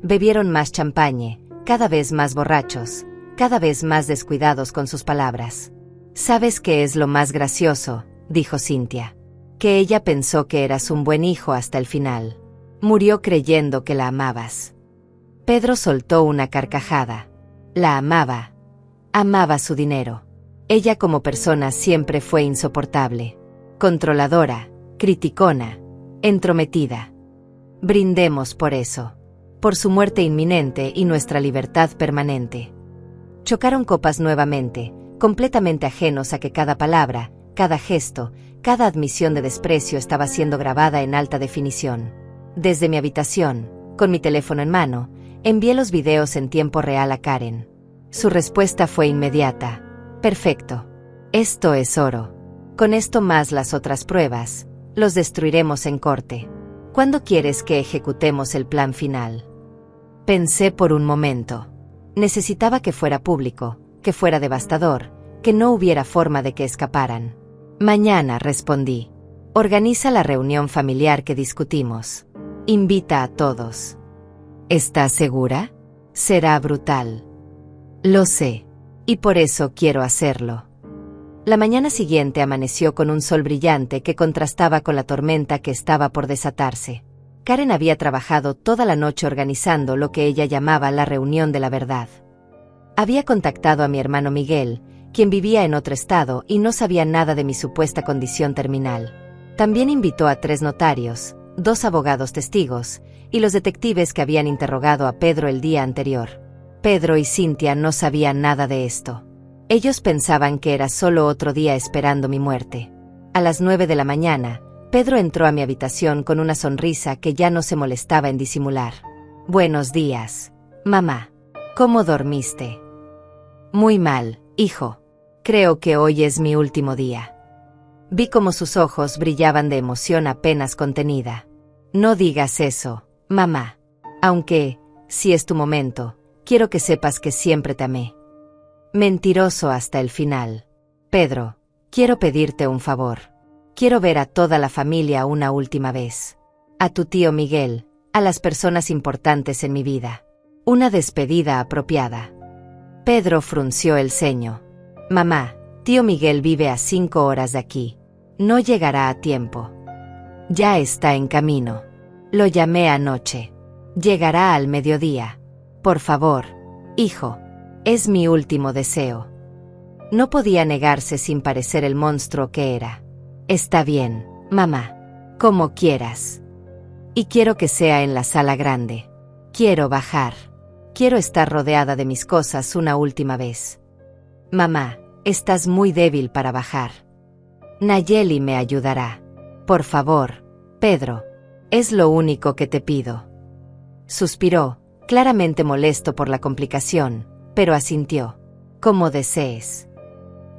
Bebieron más champagne, cada vez más borrachos, cada vez más descuidados con sus palabras. ¿Sabes qué es lo más gracioso?, dijo Cintia. Que ella pensó que eras un buen hijo hasta el final. Murió creyendo que la amabas. Pedro soltó una carcajada. La amaba. Amaba su dinero. Ella como persona siempre fue insoportable. Controladora, criticona, entrometida. Brindemos por eso. Por su muerte inminente y nuestra libertad permanente. Chocaron copas nuevamente, completamente ajenos a que cada palabra, cada gesto, cada admisión de desprecio estaba siendo grabada en alta definición. Desde mi habitación, con mi teléfono en mano, envié los videos en tiempo real a Karen. Su respuesta fue inmediata. Perfecto. Esto es oro. Con esto más las otras pruebas, los destruiremos en corte. ¿Cuándo quieres que ejecutemos el plan final? Pensé por un momento. Necesitaba que fuera público, que fuera devastador, que no hubiera forma de que escaparan. Mañana, respondí. Organiza la reunión familiar que discutimos. Invita a todos. ¿Estás segura? Será brutal. Lo sé. Y por eso quiero hacerlo. La mañana siguiente amaneció con un sol brillante que contrastaba con la tormenta que estaba por desatarse. Karen había trabajado toda la noche organizando lo que ella llamaba la reunión de la verdad. Había contactado a mi hermano Miguel, quien vivía en otro estado y no sabía nada de mi supuesta condición terminal. También invitó a 3 notarios, 2 abogados testigos, y los detectives que habían interrogado a Pedro el día anterior. Pedro y Cynthia no sabían nada de esto. Ellos pensaban que era solo otro día esperando mi muerte. A las 9 de la mañana, Pedro entró a mi habitación con una sonrisa que ya no se molestaba en disimular. Buenos días, mamá. ¿Cómo dormiste? Muy mal, hijo. Creo que hoy es mi último día. Vi cómo sus ojos brillaban de emoción apenas contenida. No digas eso, mamá. Aunque, si es tu momento, quiero que sepas que siempre te amé. Mentiroso hasta el final. Pedro, quiero pedirte un favor. Quiero ver a toda la familia una última vez. A tu tío Miguel, a las personas importantes en mi vida. Una despedida apropiada. Pedro frunció el ceño. Mamá, tío Miguel vive a 5 horas de aquí. No llegará a tiempo. Ya está en camino. Lo llamé anoche. Llegará al mediodía. Por favor, hijo. Es mi último deseo. No podía negarse sin parecer el monstruo que era. Está bien, mamá. Como quieras. Y quiero que sea en la sala grande. Quiero bajar. Quiero estar rodeada de mis cosas una última vez. Mamá, estás muy débil para bajar. Nayeli me ayudará. Por favor, Pedro. Es lo único que te pido. Suspiró, claramente molesto por la complicación, pero asintió. Como desees.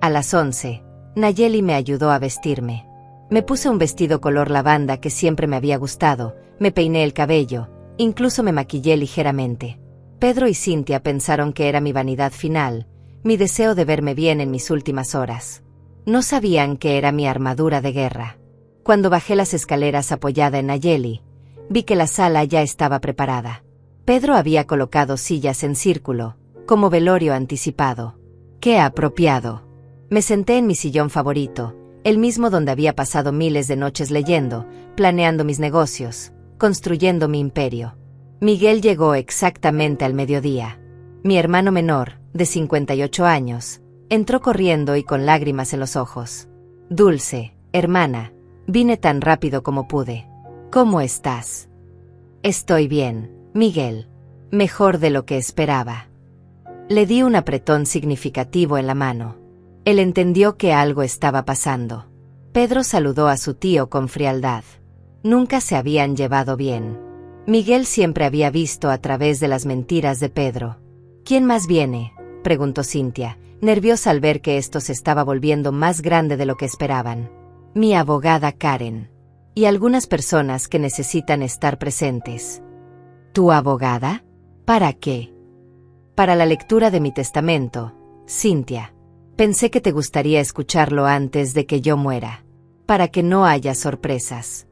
A las 11, Nayeli me ayudó a vestirme. Me puse un vestido color lavanda que siempre me había gustado, me peiné el cabello, incluso me maquillé ligeramente. Pedro y Cynthia pensaron que era mi vanidad final, mi deseo de verme bien en mis últimas horas. No sabían que era mi armadura de guerra. Cuando bajé las escaleras apoyada en Nayeli, vi que la sala ya estaba preparada. Pedro había colocado sillas en círculo, como velorio anticipado. ¡Qué apropiado! Me senté en mi sillón favorito, el mismo donde había pasado miles de noches leyendo, planeando mis negocios, construyendo mi imperio. Miguel llegó exactamente al mediodía. Mi hermano menor, de 58 años, entró corriendo y con lágrimas en los ojos. Dulce, hermana, vine tan rápido como pude. ¿Cómo estás? Estoy bien, Miguel. Mejor de lo que esperaba. Le di un apretón significativo en la mano. Él entendió que algo estaba pasando. Pedro saludó a su tío con frialdad. Nunca se habían llevado bien. Miguel siempre había visto a través de las mentiras de Pedro. ¿Quién más viene?, preguntó Cynthia, nerviosa al ver que esto se estaba volviendo más grande de lo que esperaban. Mi abogada Karen. Y algunas personas que necesitan estar presentes. ¿Tu abogada? ¿Para qué? Para la lectura de mi testamento, Cynthia. Pensé que te gustaría escucharlo antes de que yo muera. Para que no haya sorpresas.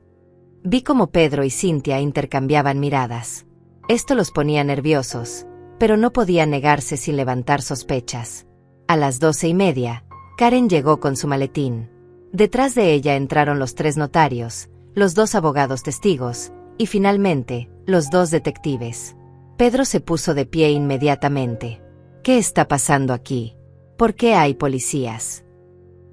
Vi cómo Pedro y Cynthia intercambiaban miradas. Esto los ponía nerviosos, pero no podían negarse sin levantar sospechas. A las 12:30, Karen llegó con su maletín. Detrás de ella entraron los 3 notarios, los 2 abogados testigos, y finalmente, los 2 detectives. Pedro se puso de pie inmediatamente. ¿Qué está pasando aquí? ¿Por qué hay policías?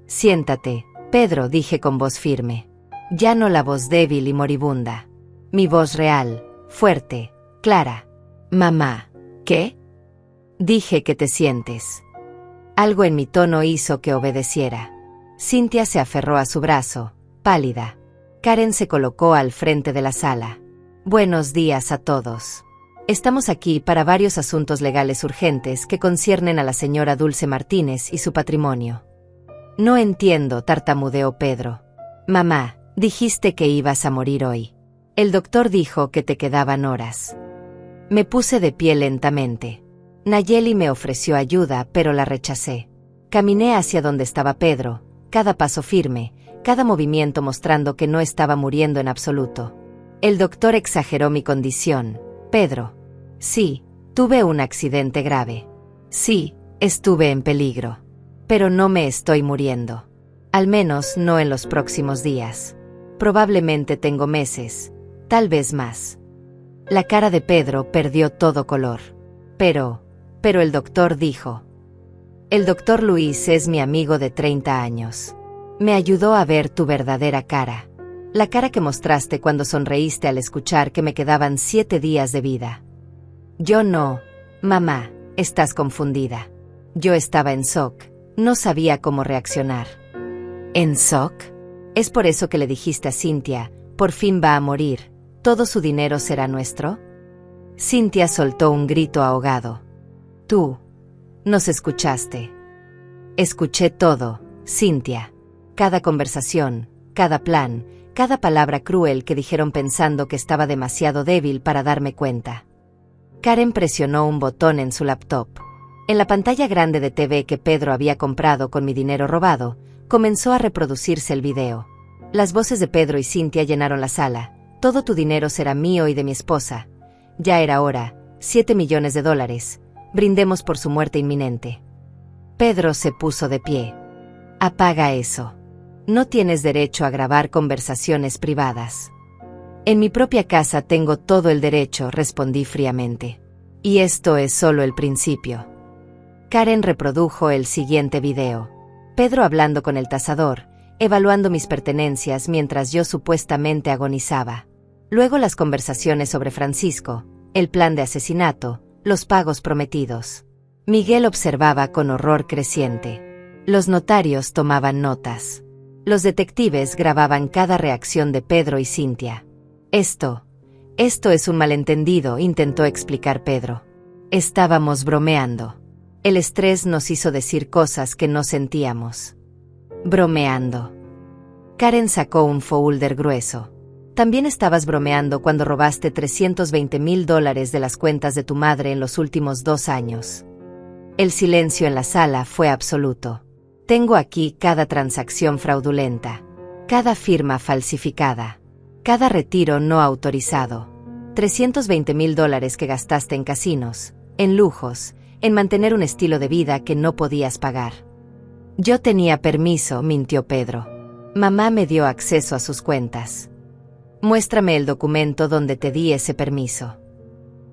Siéntate, Pedro, dije con voz firme. Ya no la voz débil y moribunda. Mi voz real, fuerte, clara. Mamá. ¿Qué? Dije que te sientes. Algo en mi tono hizo que obedeciera. Cynthia se aferró a su brazo, pálida. Karen se colocó al frente de la sala. Buenos días a todos. Estamos aquí para varios asuntos legales urgentes que conciernen a la señora Dulce Martínez y su patrimonio. No entiendo, tartamudeó Pedro. Mamá, dijiste que ibas a morir hoy. El doctor dijo que te quedaban horas. Me puse de pie lentamente. Nayeli me ofreció ayuda, pero la rechacé. Caminé hacia donde estaba Pedro, cada paso firme, cada movimiento mostrando que no estaba muriendo en absoluto. El doctor exageró mi condición. Pedro. Sí, tuve un accidente grave. Sí, estuve en peligro. Pero no me estoy muriendo. Al menos no en los próximos días. Probablemente tengo meses, tal vez más. La cara de Pedro perdió todo color. Pero el doctor dijo. El doctor Luis es mi amigo de 30 años. Me ayudó a ver tu verdadera cara. La cara que mostraste cuando sonreíste al escuchar que me quedaban 7 días de vida. Yo no. Mamá, estás confundida. Yo estaba en shock. No sabía cómo reaccionar. ¿En shock? ¿Es por eso que le dijiste a Cynthia, por fin va a morir, todo su dinero será nuestro? Cynthia soltó un grito ahogado. Tú. Nos escuchaste. Escuché todo, Cynthia. Cada conversación, cada plan, cada palabra cruel que dijeron pensando que estaba demasiado débil para darme cuenta. Karen presionó un botón en su laptop. En la pantalla grande de TV que Pedro había comprado con mi dinero robado, comenzó a reproducirse el video. Las voces de Pedro y Cynthia llenaron la sala. Todo tu dinero será mío y de mi esposa. Ya era hora, $7 millones. Brindemos por su muerte inminente. Pedro se puso de pie. Apaga eso. No tienes derecho a grabar conversaciones privadas. En mi propia casa tengo todo el derecho, respondí fríamente. Y esto es solo el principio. Karen reprodujo el siguiente video. Pedro hablando con el tasador, evaluando mis pertenencias mientras yo supuestamente agonizaba. Luego las conversaciones sobre Francisco, el plan de asesinato, los pagos prometidos. Miguel observaba con horror creciente. Los notarios tomaban notas. Los detectives grababan cada reacción de Pedro y Cynthia. Esto es un malentendido, intentó explicar Pedro. Estábamos bromeando. El estrés nos hizo decir cosas que no sentíamos. Bromeando. Karen sacó un folder grueso. También estabas bromeando cuando robaste $320,000 de las cuentas de tu madre en los últimos 2 años. El silencio en la sala fue absoluto. Tengo aquí cada transacción fraudulenta, cada firma falsificada, cada retiro no autorizado. $320,000 que gastaste en casinos, en lujos, en mantener un estilo de vida que no podías pagar. Yo tenía permiso, mintió Pedro. Mamá me dio acceso a sus cuentas. Muéstrame el documento donde te di ese permiso.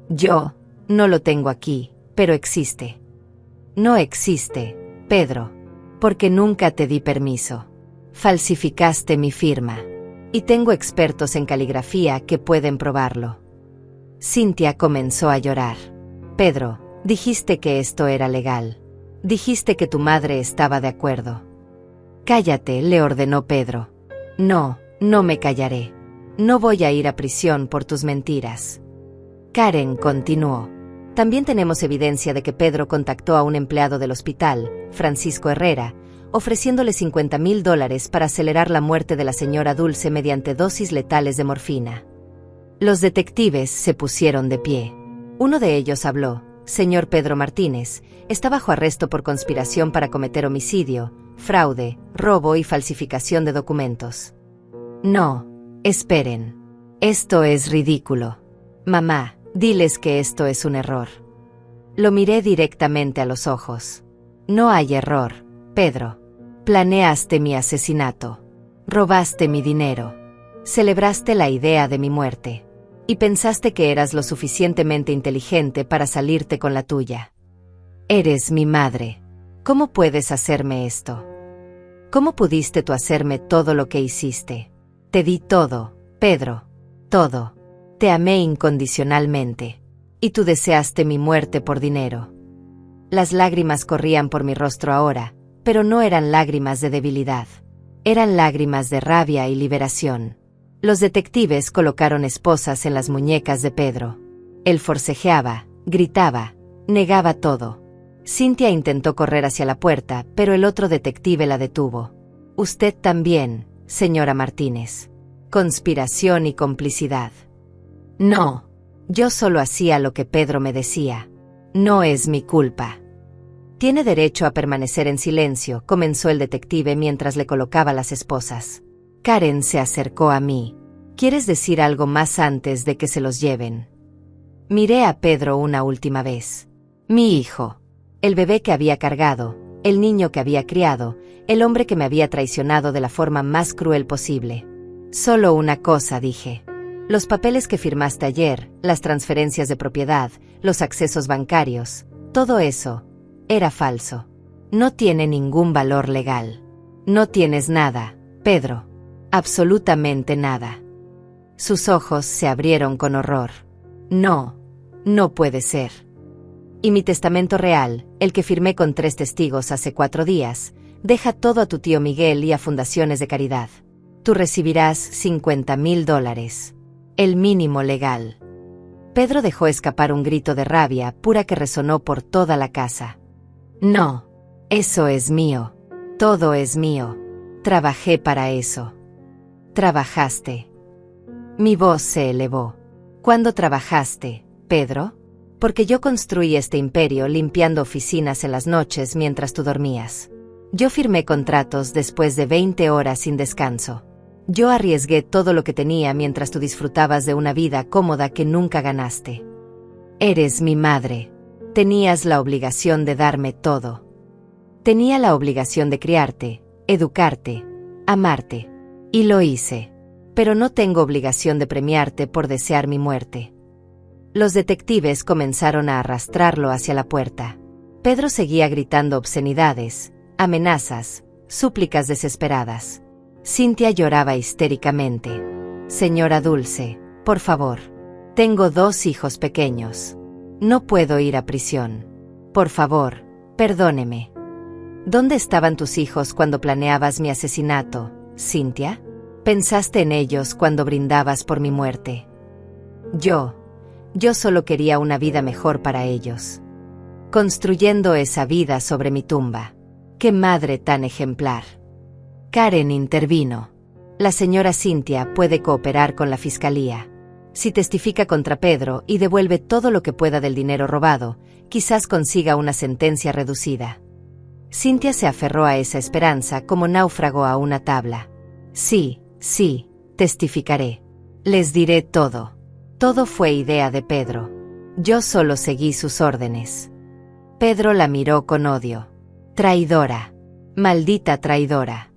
Yo no lo tengo aquí, pero existe. No existe, Pedro, porque nunca te di permiso. Falsificaste mi firma. Y tengo expertos en caligrafía que pueden probarlo. Cynthia comenzó a llorar. Pedro, dijiste que esto era legal. Dijiste que tu madre estaba de acuerdo. Cállate, le ordenó Pedro. No, no me callaré. No voy a ir a prisión por tus mentiras. Karen continuó. También tenemos evidencia de que Pedro contactó a un empleado del hospital, Francisco Herrera, ofreciéndole $50,000 para acelerar la muerte de la señora Dulce mediante dosis letales de morfina. Los detectives se pusieron de pie. Uno de ellos habló. Señor Pedro Martínez, está bajo arresto por conspiración para cometer homicidio, fraude, robo y falsificación de documentos. No, esperen. Esto es ridículo. Mamá, diles que esto es un error. Lo miré directamente a los ojos. No hay error, Pedro. Planeaste mi asesinato. Robaste mi dinero. Celebraste la idea de mi muerte. Y pensaste que eras lo suficientemente inteligente para salirte con la tuya. Eres mi madre. ¿Cómo puedes hacerme esto? ¿Cómo pudiste tú hacerme todo lo que hiciste? Te di todo, Pedro. Todo. Te amé incondicionalmente. Y tú deseaste mi muerte por dinero. Las lágrimas corrían por mi rostro ahora, pero no eran lágrimas de debilidad. Eran lágrimas de rabia y liberación. Los detectives colocaron esposas en las muñecas de Pedro. Él forcejeaba, gritaba, negaba todo. Cynthia intentó correr hacia la puerta, pero el otro detective la detuvo. Usted también, señora Martínez. Conspiración y complicidad. No. Yo solo hacía lo que Pedro me decía. No es mi culpa. Tiene derecho a permanecer en silencio, comenzó el detective mientras le colocaba las esposas. Karen se acercó a mí. ¿Quieres decir algo más antes de que se los lleven? Miré a Pedro una última vez. Mi hijo. El bebé que había cargado, el niño que había criado, el hombre que me había traicionado de la forma más cruel posible. Solo una cosa dije. Los papeles que firmaste ayer, las transferencias de propiedad, los accesos bancarios, todo eso, era falso. No tiene ningún valor legal. No tienes nada, Pedro. Absolutamente nada. Sus ojos se abrieron con horror. No, no puede ser. Y mi testamento real, el que firmé con 3 testigos hace 4 días, deja todo a tu tío Miguel y a fundaciones de caridad. Tú recibirás $50,000. El mínimo legal. Pedro dejó escapar un grito de rabia pura que resonó por toda la casa. No. Eso es mío. Todo es mío. Trabajé para eso. Trabajaste. Mi voz se elevó. ¿Cuándo trabajaste, Pedro? Porque yo construí este imperio limpiando oficinas en las noches mientras tú dormías. Yo firmé contratos después de 20 horas sin descanso. Yo arriesgué todo lo que tenía mientras tú disfrutabas de una vida cómoda que nunca ganaste. Eres mi madre. Tenías la obligación de darme todo. Tenía la obligación de criarte, educarte, amarte. Y lo hice. Pero no tengo obligación de premiarte por desear mi muerte. Los detectives comenzaron a arrastrarlo hacia la puerta. Pedro seguía gritando obscenidades, amenazas, súplicas desesperadas. Cynthia lloraba histéricamente. Señora Dulce, por favor. Tengo 2 hijos pequeños. No puedo ir a prisión. Por favor, perdóneme. ¿Dónde estaban tus hijos cuando planeabas mi asesinato, Cynthia? ¿Pensaste en ellos cuando brindabas por mi muerte? Yo solo quería una vida mejor para ellos. Construyendo esa vida sobre mi tumba. ¡Qué madre tan ejemplar! Karen intervino. La señora Cynthia puede cooperar con la fiscalía. Si testifica contra Pedro y devuelve todo lo que pueda del dinero robado, quizás consiga una sentencia reducida. Cynthia se aferró a esa esperanza como náufrago a una tabla. Sí, testificaré. Les diré todo. Todo fue idea de Pedro. Yo solo seguí sus órdenes. Pedro la miró con odio. Traidora. Maldita traidora.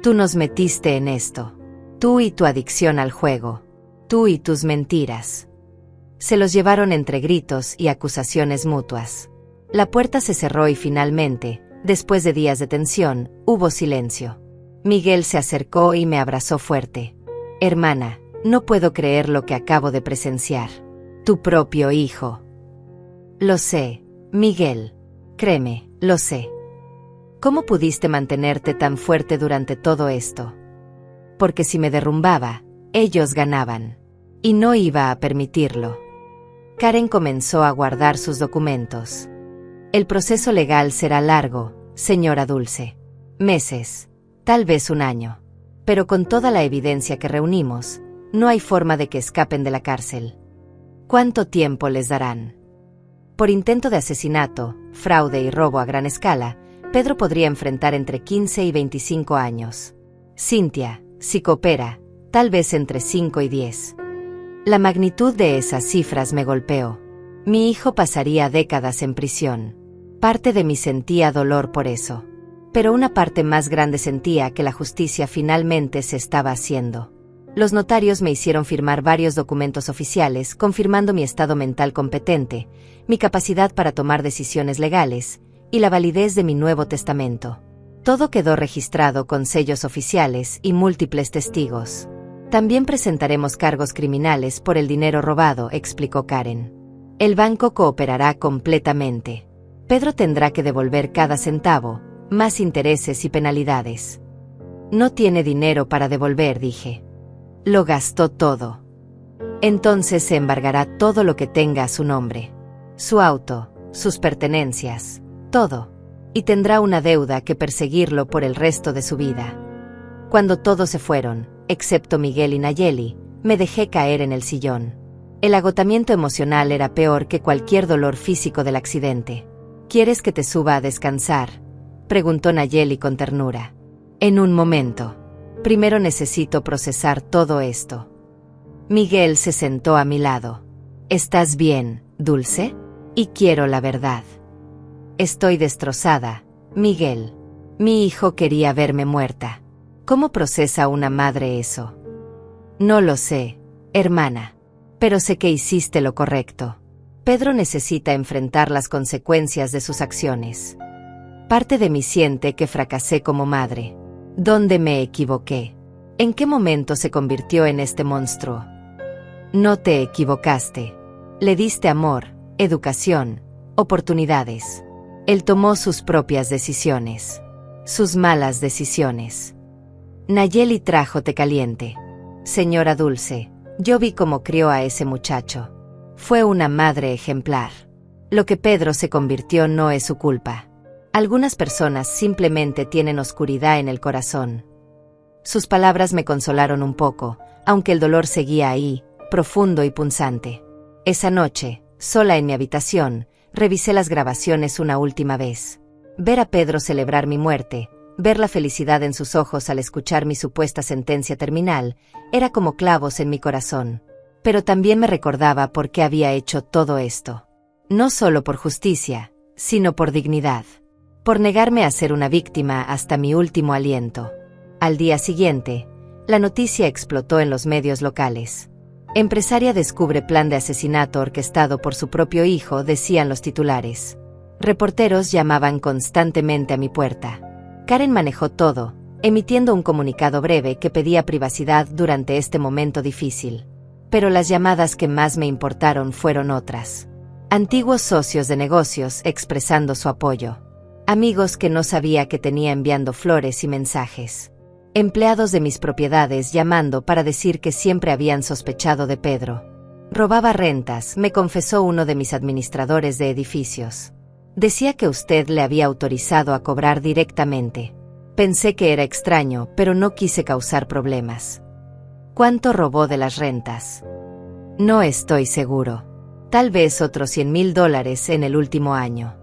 Tú nos metiste en esto. Tú y tu adicción al juego. Tú y tus mentiras. Se los llevaron entre gritos y acusaciones mutuas. La puerta se cerró y finalmente, después de días de tensión, hubo silencio. Miguel se acercó y me abrazó fuerte. Hermana, no puedo creer lo que acabo de presenciar. Tu propio hijo. Lo sé, Miguel. Créeme, lo sé. ¿Cómo pudiste mantenerte tan fuerte durante todo esto? Porque si me derrumbaba, ellos ganaban. Y no iba a permitirlo. Karen comenzó a guardar sus documentos. El proceso legal será largo, señora Dulce. Meses, tal vez 1 año. Pero con toda la evidencia que reunimos, no hay forma de que escapen de la cárcel. ¿Cuánto tiempo les darán? Por intento de asesinato, fraude y robo a gran escala, Pedro podría enfrentar entre 15 y 25 años. Cynthia, si coopera, tal vez entre 5 y 10. La magnitud de esas cifras me golpeó. Mi hijo pasaría décadas en prisión. Parte de mí sentía dolor por eso. Pero una parte más grande sentía que la justicia finalmente se estaba haciendo. Los notarios me hicieron firmar varios documentos oficiales confirmando mi estado mental competente, mi capacidad para tomar decisiones legales, y la validez de mi Nuevo Testamento. Todo quedó registrado con sellos oficiales y múltiples testigos. También presentaremos cargos criminales por el dinero robado, explicó Karen. El banco cooperará completamente. Pedro tendrá que devolver cada centavo, más intereses y penalidades. No tiene dinero para devolver, dije. Lo gastó todo. Entonces se embargará todo lo que tenga a su nombre. Su auto, sus pertenencias, todo. Y tendrá una deuda que perseguirlo por el resto de su vida. Cuando todos se fueron, excepto Miguel y Nayeli, me dejé caer en el sillón. El agotamiento emocional era peor que cualquier dolor físico del accidente. ¿Quieres que te suba a descansar?, preguntó Nayeli con ternura. En un momento. Primero necesito procesar todo esto. Miguel se sentó a mi lado. ¿Estás bien, Dulce? Y quiero la verdad. Estoy destrozada, Miguel. Mi hijo quería verme muerta. ¿Cómo procesa una madre eso? No lo sé, hermana. Pero sé que hiciste lo correcto. Pedro necesita enfrentar las consecuencias de sus acciones. Parte de mí siente que fracasé como madre. ¿Dónde me equivoqué? ¿En qué momento se convirtió en este monstruo? No te equivocaste. Le diste amor, educación, oportunidades. Él tomó sus propias decisiones. Sus malas decisiones. Nayeli trajo té caliente. Señora Dulce, yo vi cómo crió a ese muchacho. Fue una madre ejemplar. Lo que Pedro se convirtió no es su culpa. Algunas personas simplemente tienen oscuridad en el corazón. Sus palabras me consolaron un poco, aunque el dolor seguía ahí, profundo y punzante. Esa noche, sola en mi habitación, revisé las grabaciones una última vez. Ver a Pedro celebrar mi muerte, ver la felicidad en sus ojos al escuchar mi supuesta sentencia terminal, era como clavos en mi corazón. Pero también me recordaba por qué había hecho todo esto. No solo por justicia, sino por dignidad. Por negarme a ser una víctima hasta mi último aliento. Al día siguiente, la noticia explotó en los medios locales. Empresaria descubre plan de asesinato orquestado por su propio hijo, decían los titulares. Reporteros llamaban constantemente a mi puerta. Karen manejó todo, emitiendo un comunicado breve que pedía privacidad durante este momento difícil. Pero las llamadas que más me importaron fueron otras. Antiguos socios de negocios expresando su apoyo. Amigos que no sabía que tenía enviando flores y mensajes. Empleados de mis propiedades llamando para decir que siempre habían sospechado de Pedro. Robaba rentas, me confesó uno de mis administradores de edificios. Decía que usted le había autorizado a cobrar directamente. Pensé que era extraño, pero no quise causar problemas. ¿Cuánto robó de las rentas? No estoy seguro. Tal vez otros $100,000 en el último año.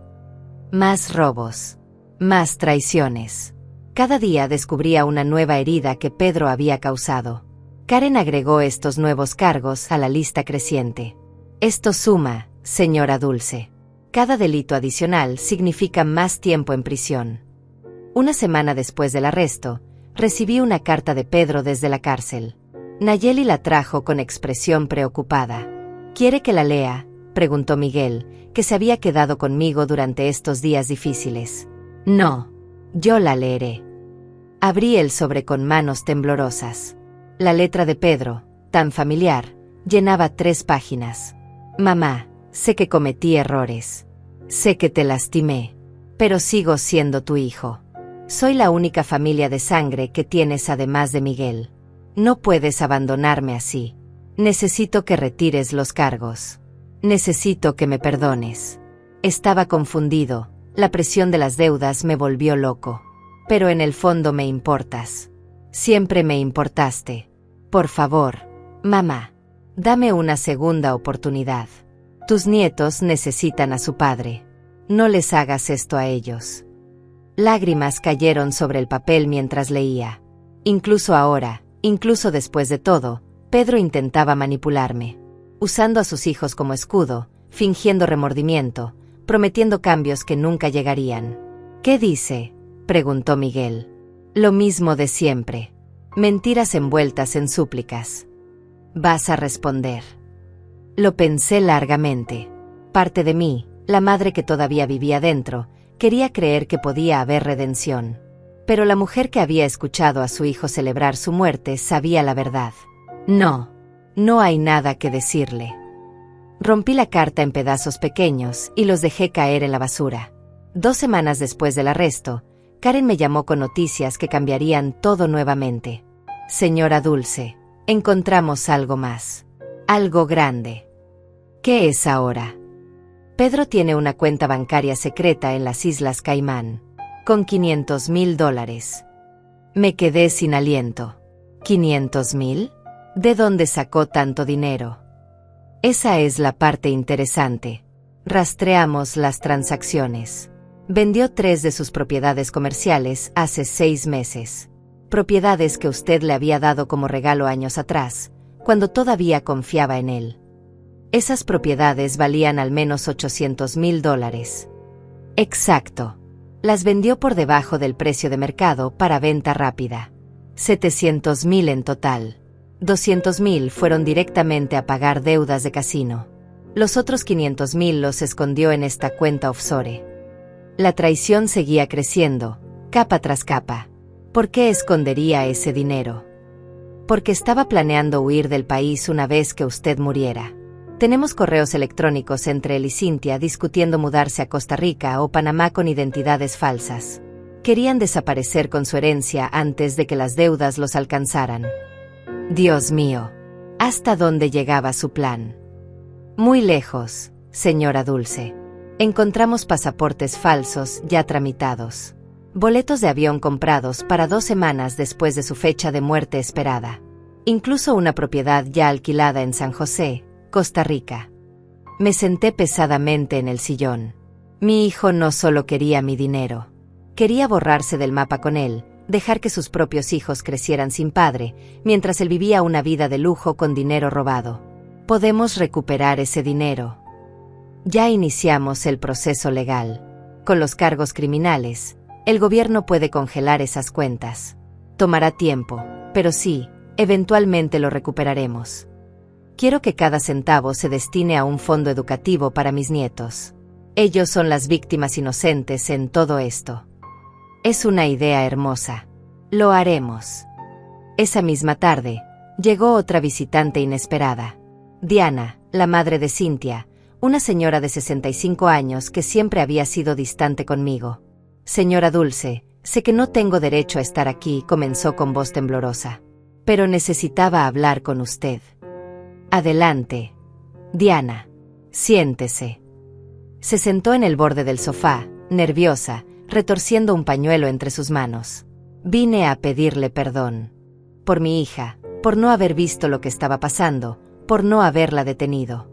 Más robos. Más traiciones. Cada día descubría una nueva herida que Pedro había causado. Karen agregó estos nuevos cargos a la lista creciente. Esto suma, señora Dulce. Cada delito adicional significa más tiempo en prisión. Una semana después del arresto, recibí una carta de Pedro desde la cárcel. Nayeli la trajo con expresión preocupada. ¿Quiere que la lea?, preguntó Miguel, que se había quedado conmigo durante estos días difíciles. No, yo la leeré. Abrí el sobre con manos temblorosas. La letra de Pedro, tan familiar, llenaba 3 páginas. Mamá, sé que cometí errores. Sé que te lastimé. Pero sigo siendo tu hijo. Soy la única familia de sangre que tienes además de Miguel. No puedes abandonarme así. Necesito que retires los cargos. Necesito que me perdones. Estaba confundido, la presión de las deudas me volvió loco. Pero en el fondo me importas. Siempre me importaste. Por favor, mamá, dame una segunda oportunidad. Tus nietos necesitan a su padre. No les hagas esto a ellos. Lágrimas cayeron sobre el papel mientras leía. Incluso ahora, incluso después de todo, Pedro intentaba manipularme. Usando a sus hijos como escudo, fingiendo remordimiento, prometiendo cambios que nunca llegarían. ¿Qué dice?, preguntó Miguel. Lo mismo de siempre. Mentiras envueltas en súplicas. Vas a responder. Lo pensé largamente. Parte de mí, la madre que todavía vivía dentro, Quería creer que podía haber redención. Pero la mujer que había escuchado a su hijo celebrar su muerte sabía la verdad. No, no hay nada que decirle. Rompí la carta en pedazos pequeños y los dejé caer en la basura. 2 semanas después del arresto, Karen me llamó con noticias que cambiarían todo nuevamente. Señora Dulce, encontramos algo más. Algo grande. ¿Qué es ahora? Pedro tiene una cuenta bancaria secreta en las Islas Caimán, con $500,000. Me quedé sin aliento. ¿500,000? ¿De dónde sacó tanto dinero? Esa es la parte interesante. Rastreamos las transacciones. Vendió 3 de sus propiedades comerciales hace 6 meses. Propiedades que usted le había dado como regalo años atrás, cuando todavía confiaba en él. Esas propiedades valían al menos $800,000. Exacto. Las vendió por debajo del precio de mercado para venta rápida. 700,000 en total. 200,000 fueron directamente a pagar deudas de casino. Los otros 500,000 los escondió en esta cuenta offshore. La traición seguía creciendo, capa tras capa. ¿Por qué escondería ese dinero? Porque estaba planeando huir del país una vez que usted muriera. Tenemos correos electrónicos entre él y Cynthia discutiendo mudarse a Costa Rica o Panamá con identidades falsas. Querían desaparecer con su herencia antes de que las deudas los alcanzaran. Dios mío, ¿hasta dónde llegaba su plan? Muy lejos, señora Dulce. Encontramos pasaportes falsos ya tramitados. Boletos de avión comprados para 2 semanas después de su fecha de muerte esperada. Incluso una propiedad ya alquilada en San José, Costa Rica. Me senté pesadamente en el sillón. Mi hijo no solo quería mi dinero. Quería borrarse del mapa con él, dejar que sus propios hijos crecieran sin padre, mientras él vivía una vida de lujo con dinero robado. Podemos recuperar ese dinero. Ya iniciamos el proceso legal. Con los cargos criminales, el gobierno puede congelar esas cuentas. Tomará tiempo, pero sí, eventualmente lo recuperaremos. Quiero que cada centavo se destine a un fondo educativo para mis nietos. Ellos son las víctimas inocentes en todo esto. Es una idea hermosa. Lo haremos. Esa misma tarde, llegó otra visitante inesperada. Diana, la madre de Cynthia, una señora de 65 años que siempre había sido distante conmigo. Señora Dulce, sé que no tengo derecho a estar aquí, comenzó con voz temblorosa. Pero necesitaba hablar con usted. Adelante. Diana, siéntese. Se sentó en el borde del sofá, nerviosa, retorciendo un pañuelo entre sus manos. Vine a pedirle perdón. Por mi hija, por no haber visto lo que estaba pasando, por no haberla detenido.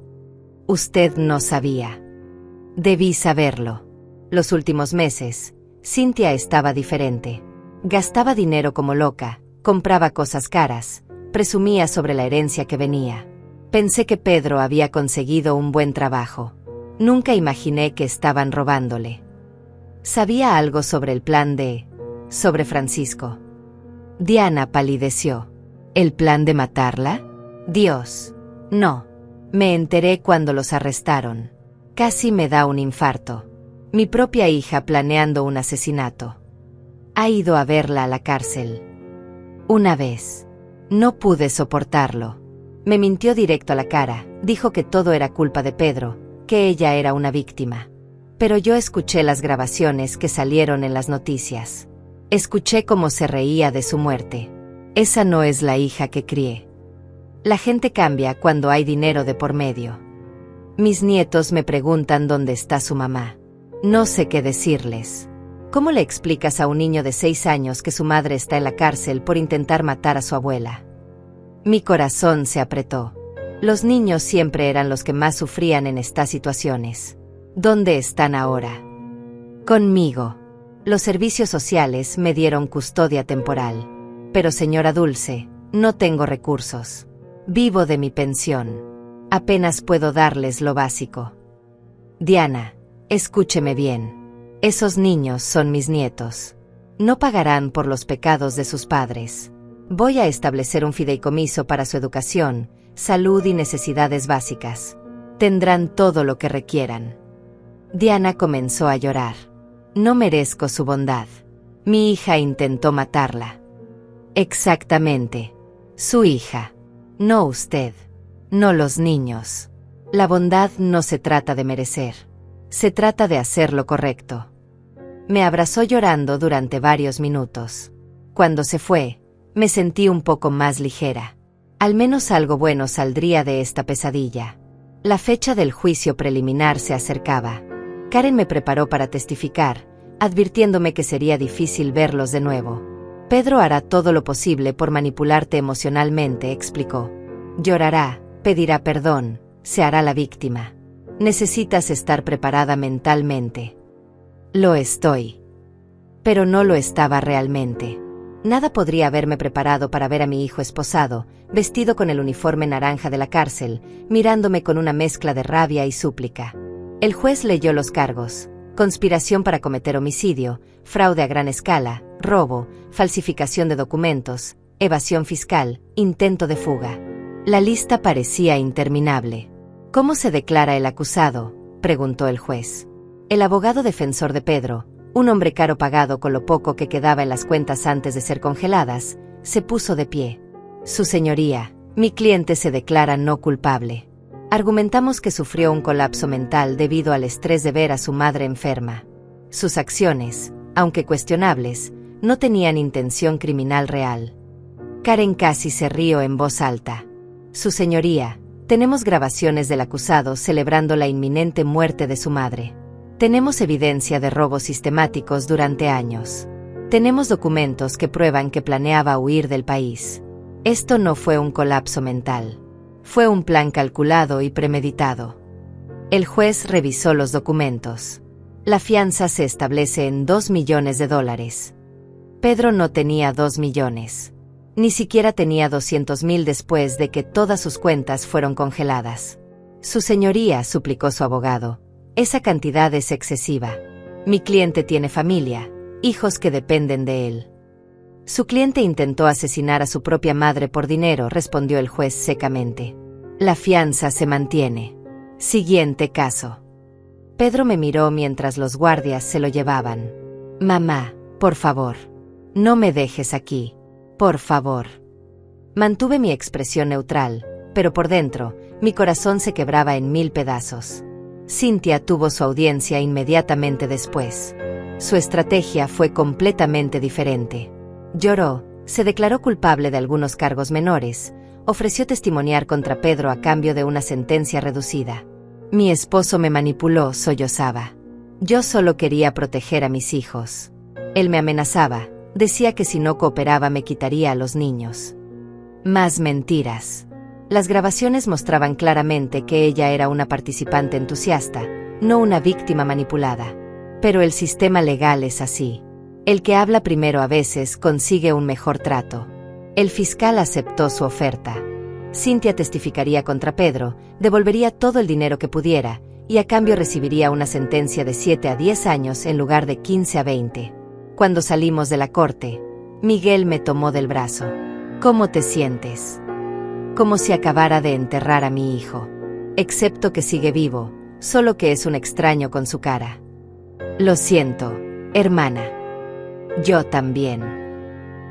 Usted no sabía. Debí saberlo. Los últimos meses, Cynthia estaba diferente. Gastaba dinero como loca, compraba cosas caras, presumía sobre la herencia que venía. Pensé que Pedro había conseguido un buen trabajo. Nunca imaginé que estaban robándole. ¿Sabía algo sobre el plan sobre Francisco? Diana palideció. ¿El plan de matarla? Dios. No. Me enteré cuando los arrestaron. Casi me da un infarto. Mi propia hija planeando un asesinato. Ha ido a verla a la cárcel. Una vez. No pude soportarlo. Me mintió directo a la cara, dijo que todo era culpa de Pedro, que ella era una víctima. Pero yo escuché las grabaciones que salieron en las noticias. Escuché cómo se reía de su muerte. Esa no es la hija que crié. La gente cambia cuando hay dinero de por medio. Mis nietos me preguntan dónde está su mamá. No sé qué decirles. ¿Cómo le explicas a un niño de 6 años que su madre está en la cárcel por intentar matar a su abuela? Mi corazón se apretó. Los niños siempre eran los que más sufrían en estas situaciones. ¿Dónde están ahora? Conmigo. Los servicios sociales me dieron custodia temporal. Pero señora Dulce, no tengo recursos. Vivo de mi pensión. Apenas puedo darles lo básico. Diana, escúcheme bien. Esos niños son mis nietos. No pagarán por los pecados de sus padres. Voy a establecer un fideicomiso para su educación, salud y necesidades básicas. Tendrán todo lo que requieran. Diana comenzó a llorar. No merezco su bondad. Mi hija intentó matarla. Exactamente. Su hija. No usted. No los niños. La bondad no se trata de merecer. Se trata de hacer lo correcto. Me abrazó llorando durante varios minutos. Cuando se fue, me sentí un poco más ligera. Al menos algo bueno saldría de esta pesadilla. La fecha del juicio preliminar se acercaba. Karen me preparó para testificar, advirtiéndome que sería difícil verlos de nuevo. Pedro hará todo lo posible por manipularte emocionalmente, explicó. Llorará, pedirá perdón, se hará la víctima. Necesitas estar preparada mentalmente. Lo estoy. Pero no lo estaba realmente. Nada podría haberme preparado para ver a mi hijo esposado, vestido con el uniforme naranja de la cárcel, mirándome con una mezcla de rabia y súplica. El juez leyó los cargos: conspiración para cometer homicidio, fraude a gran escala, robo, falsificación de documentos, evasión fiscal, intento de fuga. La lista parecía interminable. ¿Cómo se declara el acusado?, preguntó el juez. El abogado defensor de Pedro, un hombre caro pagado con lo poco que quedaba en las cuentas antes de ser congeladas, se puso de pie. Su señoría, mi cliente se declara no culpable. Argumentamos que sufrió un colapso mental debido al estrés de ver a su madre enferma. Sus acciones, aunque cuestionables, no tenían intención criminal real. Karen casi se rió en voz alta. Su señoría, tenemos grabaciones del acusado celebrando la inminente muerte de su madre. Tenemos evidencia de robos sistemáticos durante años. Tenemos documentos que prueban que planeaba huir del país. Esto no fue un colapso mental. Fue un plan calculado y premeditado. El juez revisó los documentos. La fianza se establece en $2 millones. Pedro no tenía 2 millones. Ni siquiera tenía 200.000 después de que todas sus cuentas fueron congeladas. Su señoría, suplicó su abogado, esa cantidad es excesiva. Mi cliente tiene familia, hijos que dependen de él. Su cliente intentó asesinar a su propia madre por dinero, respondió el juez secamente. La fianza se mantiene. Siguiente caso. Pedro me miró mientras los guardias se lo llevaban. Mamá, por favor. No me dejes aquí. Por favor. Mantuve mi expresión neutral, pero por dentro, mi corazón se quebraba en 1000 pedazos. Cynthia tuvo su audiencia inmediatamente después. Su estrategia fue completamente diferente. Lloró, se declaró culpable de algunos cargos menores, ofreció testimoniar contra Pedro a cambio de una sentencia reducida. Mi esposo me manipuló, sollozaba. Yo solo quería proteger a mis hijos. Él me amenazaba, decía que si no cooperaba me quitaría a los niños. Más mentiras. Las grabaciones mostraban claramente que ella era una participante entusiasta, no una víctima manipulada. Pero el sistema legal es así. El que habla primero a veces consigue un mejor trato. El fiscal aceptó su oferta. Cynthia testificaría contra Pedro, devolvería todo el dinero que pudiera, y a cambio recibiría una sentencia de 7 a 10 años en lugar de 15 a 20. Cuando salimos de la corte, Miguel me tomó del brazo. ¿Cómo te sientes? Como si acabara de enterrar a mi hijo. Excepto que sigue vivo, solo que es un extraño con su cara. Lo siento, hermana. Yo también.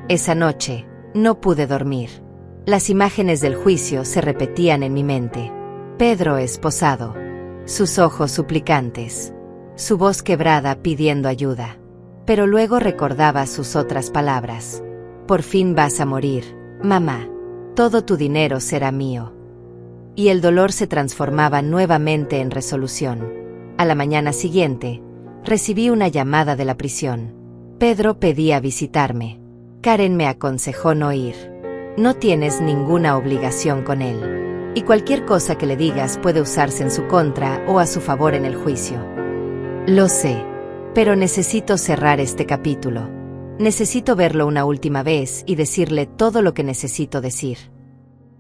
Esa noche, no pude dormir. Las imágenes del juicio se repetían en mi mente. Pedro esposado. Sus ojos suplicantes. Su voz quebrada pidiendo ayuda. Pero luego recordaba sus otras palabras. Por fin vas a morir, mamá. Todo tu dinero será mío. Y el dolor se transformaba nuevamente en resolución. A la mañana siguiente, recibí una llamada de la prisión. Pedro pedía visitarme. Karen me aconsejó no ir. No tienes ninguna obligación con él. Y cualquier cosa que le digas puede usarse en su contra o a su favor en el juicio. Lo sé. Pero necesito cerrar este capítulo. Necesito verlo una última vez y decirle todo lo que necesito decir.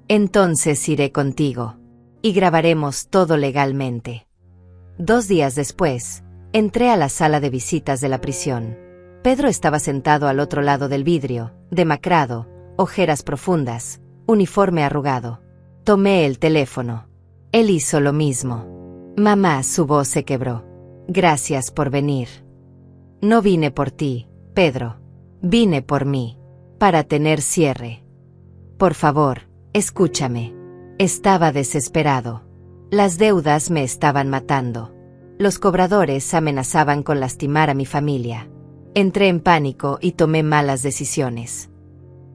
Entonces iré contigo. Y grabaremos todo legalmente. 2 días después, entré a la sala de visitas de la prisión. Pedro estaba sentado al otro lado del vidrio, demacrado, ojeras profundas, uniforme arrugado. Tomé el teléfono. Él hizo lo mismo. Mamá, su voz se quebró. Gracias por venir. No vine por ti, Pedro. Vine por mí. Para tener cierre. Por favor, escúchame. Estaba desesperado. Las deudas me estaban matando. Los cobradores amenazaban con lastimar a mi familia. Entré en pánico y tomé malas decisiones.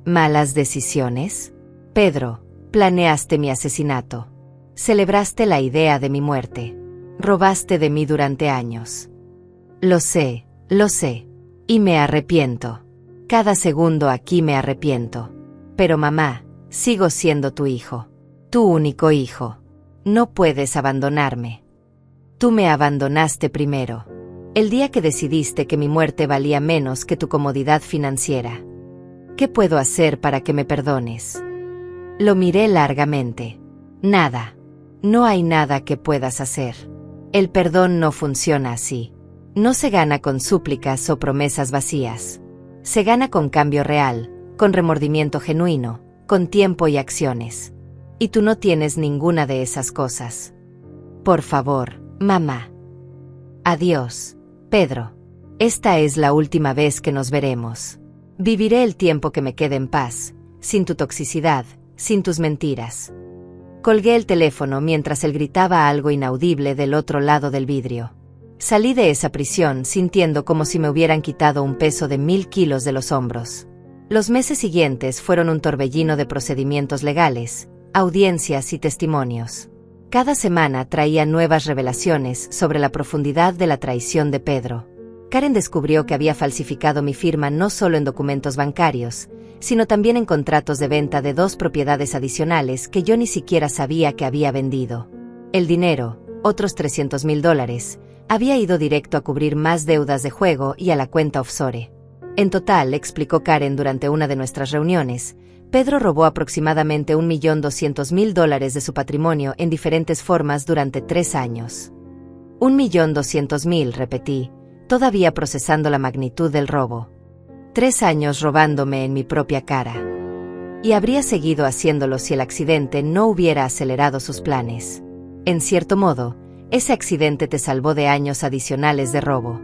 ¿Malas decisiones? Pedro, planeaste mi asesinato. Celebraste la idea de mi muerte. Robaste de mí durante años. Lo sé, y me arrepiento. Cada segundo aquí me arrepiento. Pero mamá, sigo siendo tu hijo. Tu único hijo. No puedes abandonarme. Tú me abandonaste primero. El día que decidiste que mi muerte valía menos que tu comodidad financiera. ¿Qué puedo hacer para que me perdones? Lo miré largamente. Nada. No hay nada que puedas hacer. El perdón no funciona así. No se gana con súplicas o promesas vacías. Se gana con cambio real, con remordimiento genuino, con tiempo y acciones. Y tú no tienes ninguna de esas cosas. Por favor, mamá. Adiós, Pedro. Esta es la última vez que nos veremos. Viviré el tiempo que me quede en paz, sin tu toxicidad, sin tus mentiras. Colgué el teléfono mientras él gritaba algo inaudible del otro lado del vidrio. Salí de esa prisión sintiendo como si me hubieran quitado un peso de 1000 kilos de los hombros. Los meses siguientes fueron un torbellino de procedimientos legales, audiencias y testimonios. Cada semana traía nuevas revelaciones sobre la profundidad de la traición de Pedro. Karen descubrió que había falsificado mi firma no solo en documentos bancarios, sino también en contratos de venta de 2 propiedades adicionales que yo ni siquiera sabía que había vendido. El dinero, otros $300,000, había ido directo a cubrir más deudas de juego y a la cuenta offshore. En total, explicó Karen durante una de nuestras reuniones, Pedro robó aproximadamente $1.200.000 de su patrimonio en diferentes formas durante 3 años. 1.200.000, repetí, todavía procesando la magnitud del robo. 3 años robándome en mi propia cara. Y habría seguido haciéndolo si el accidente no hubiera acelerado sus planes. En cierto modo, ese accidente te salvó de años adicionales de robo.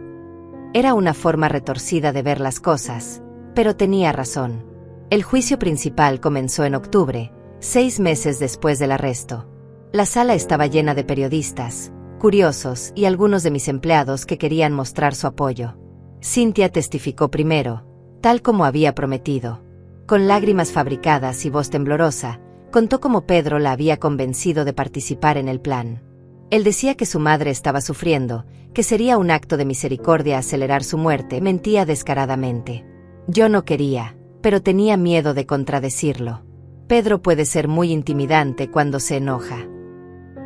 Era una forma retorcida de ver las cosas, pero tenía razón. El juicio principal comenzó en octubre, 6 meses después del arresto. La sala estaba llena de periodistas, curiosos y algunos de mis empleados que querían mostrar su apoyo. Cynthia testificó primero, tal como había prometido. Con lágrimas fabricadas y voz temblorosa, contó cómo Pedro la había convencido de participar en el plan. Él decía que su madre estaba sufriendo, que sería un acto de misericordia acelerar su muerte, mentía descaradamente. Yo no quería, pero tenía miedo de contradecirlo. Pedro puede ser muy intimidante cuando se enoja.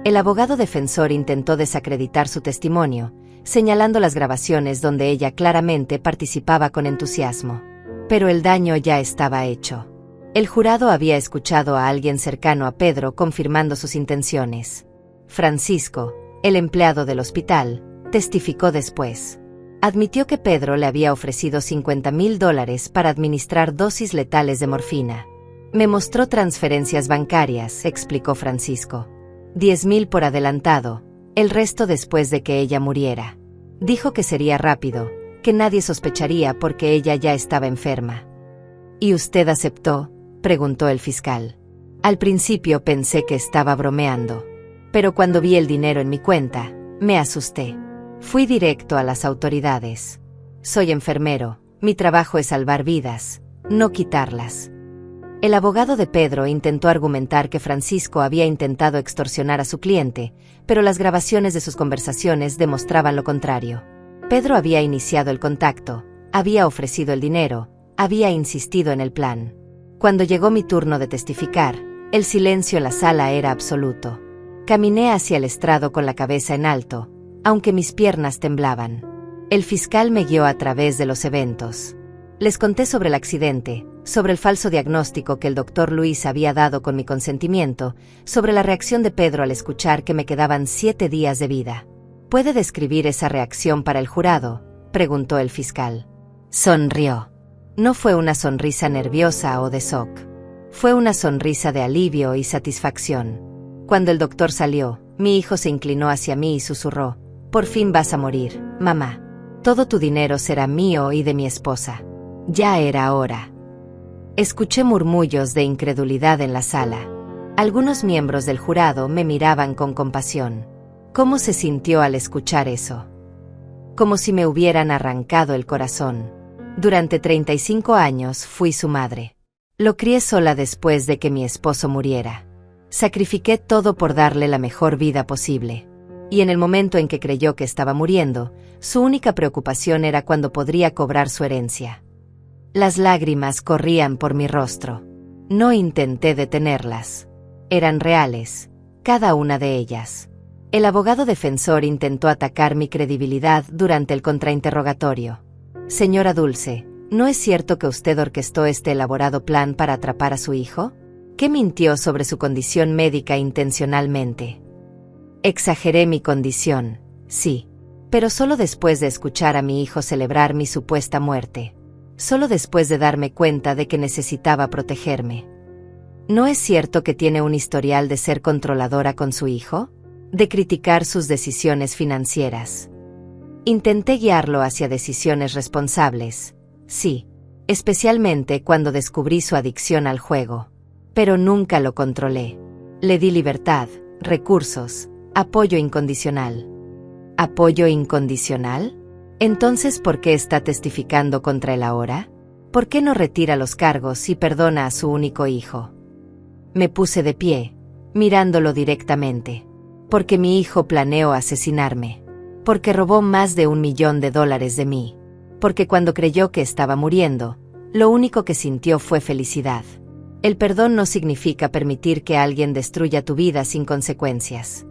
El abogado defensor intentó desacreditar su testimonio, señalando las grabaciones donde ella claramente participaba con entusiasmo. Pero el daño ya estaba hecho. El jurado había escuchado a alguien cercano a Pedro confirmando sus intenciones. Francisco, el empleado del hospital, testificó después. Admitió que Pedro le había ofrecido $50,000 para administrar dosis letales de morfina. Me mostró transferencias bancarias, explicó Francisco. 10,000 por adelantado, el resto después de que ella muriera. Dijo que sería rápido, que nadie sospecharía porque ella ya estaba enferma. ¿Y usted aceptó?, preguntó el fiscal. Al principio pensé que estaba bromeando. Pero cuando vi el dinero en mi cuenta, me asusté. Fui directo a las autoridades. Soy enfermero, mi trabajo es salvar vidas, no quitarlas. El abogado de Pedro intentó argumentar que Francisco había intentado extorsionar a su cliente, pero las grabaciones de sus conversaciones demostraban lo contrario. Pedro había iniciado el contacto, había ofrecido el dinero, había insistido en el plan. Cuando llegó mi turno de testificar, el silencio en la sala era absoluto. Caminé hacia el estrado con la cabeza en alto, aunque mis piernas temblaban. El fiscal me guió a través de los eventos. Les conté sobre el accidente, sobre el falso diagnóstico que el doctor Luis había dado con mi consentimiento, sobre la reacción de Pedro al escuchar que me quedaban 7 días de vida. ¿Puede describir esa reacción para el jurado?, preguntó el fiscal. Sonrió. No fue una sonrisa nerviosa o de shock. Fue una sonrisa de alivio y satisfacción. Cuando el doctor salió, mi hijo se inclinó hacia mí y susurró: «Por fin vas a morir, mamá». Todo tu dinero será mío y de mi esposa. Ya era hora. Escuché murmullos de incredulidad en la sala. Algunos miembros del jurado me miraban con compasión. ¿Cómo se sintió al escuchar eso? Como si me hubieran arrancado el corazón. Durante 35 años fui su madre. Lo crié sola después de que mi esposo muriera. Sacrifiqué todo por darle la mejor vida posible. Y en el momento en que creyó que estaba muriendo, su única preocupación era cuándo podría cobrar su herencia. Las lágrimas corrían por mi rostro. No intenté detenerlas. Eran reales, cada una de ellas. El abogado defensor intentó atacar mi credibilidad durante el contrainterrogatorio. Señora Dulce, ¿no es cierto que usted orquestó este elaborado plan para atrapar a su hijo? ¿Qué mintió sobre su condición médica intencionalmente? Exageré mi condición, sí, pero solo después de escuchar a mi hijo celebrar mi supuesta muerte. Solo después de darme cuenta de que necesitaba protegerme. ¿No es cierto que tiene un historial de ser controladora con su hijo? De criticar sus decisiones financieras. Intenté guiarlo hacia decisiones responsables, sí, especialmente cuando descubrí su adicción al juego. Pero nunca lo controlé. Le di libertad, recursos, apoyo incondicional. ¿Apoyo incondicional? Entonces, ¿por qué está testificando contra él ahora? ¿Por qué no retira los cargos y perdona a su único hijo? Me puse de pie, mirándolo directamente. Porque mi hijo planeó asesinarme. Porque robó más de $1 millón de mí. Porque cuando creyó que estaba muriendo, lo único que sintió fue felicidad. El perdón no significa permitir que alguien destruya tu vida sin consecuencias.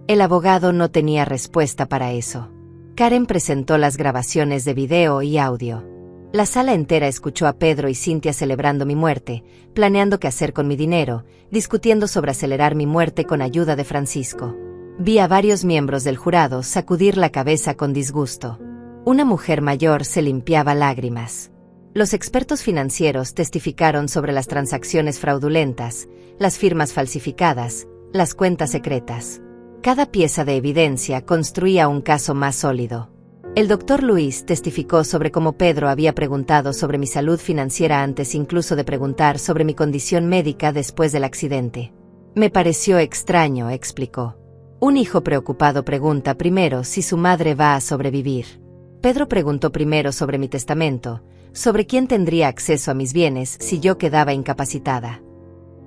El abogado no tenía respuesta para eso. Karen presentó las grabaciones de video y audio. La sala entera escuchó a Pedro y Cynthia celebrando mi muerte, planeando qué hacer con mi dinero, discutiendo sobre acelerar mi muerte con ayuda de Francisco. Vi a varios miembros del jurado sacudir la cabeza con disgusto. Una mujer mayor se limpiaba lágrimas. Los expertos financieros testificaron sobre las transacciones fraudulentas, las firmas falsificadas, las cuentas secretas. Cada pieza de evidencia construía un caso más sólido. El doctor Luis testificó sobre cómo Pedro había preguntado sobre mi salud financiera antes incluso de preguntar sobre mi condición médica después del accidente. Me pareció extraño, explicó. Un hijo preocupado pregunta primero si su madre va a sobrevivir. Pedro preguntó primero sobre mi testamento, sobre quién tendría acceso a mis bienes si yo quedaba incapacitada.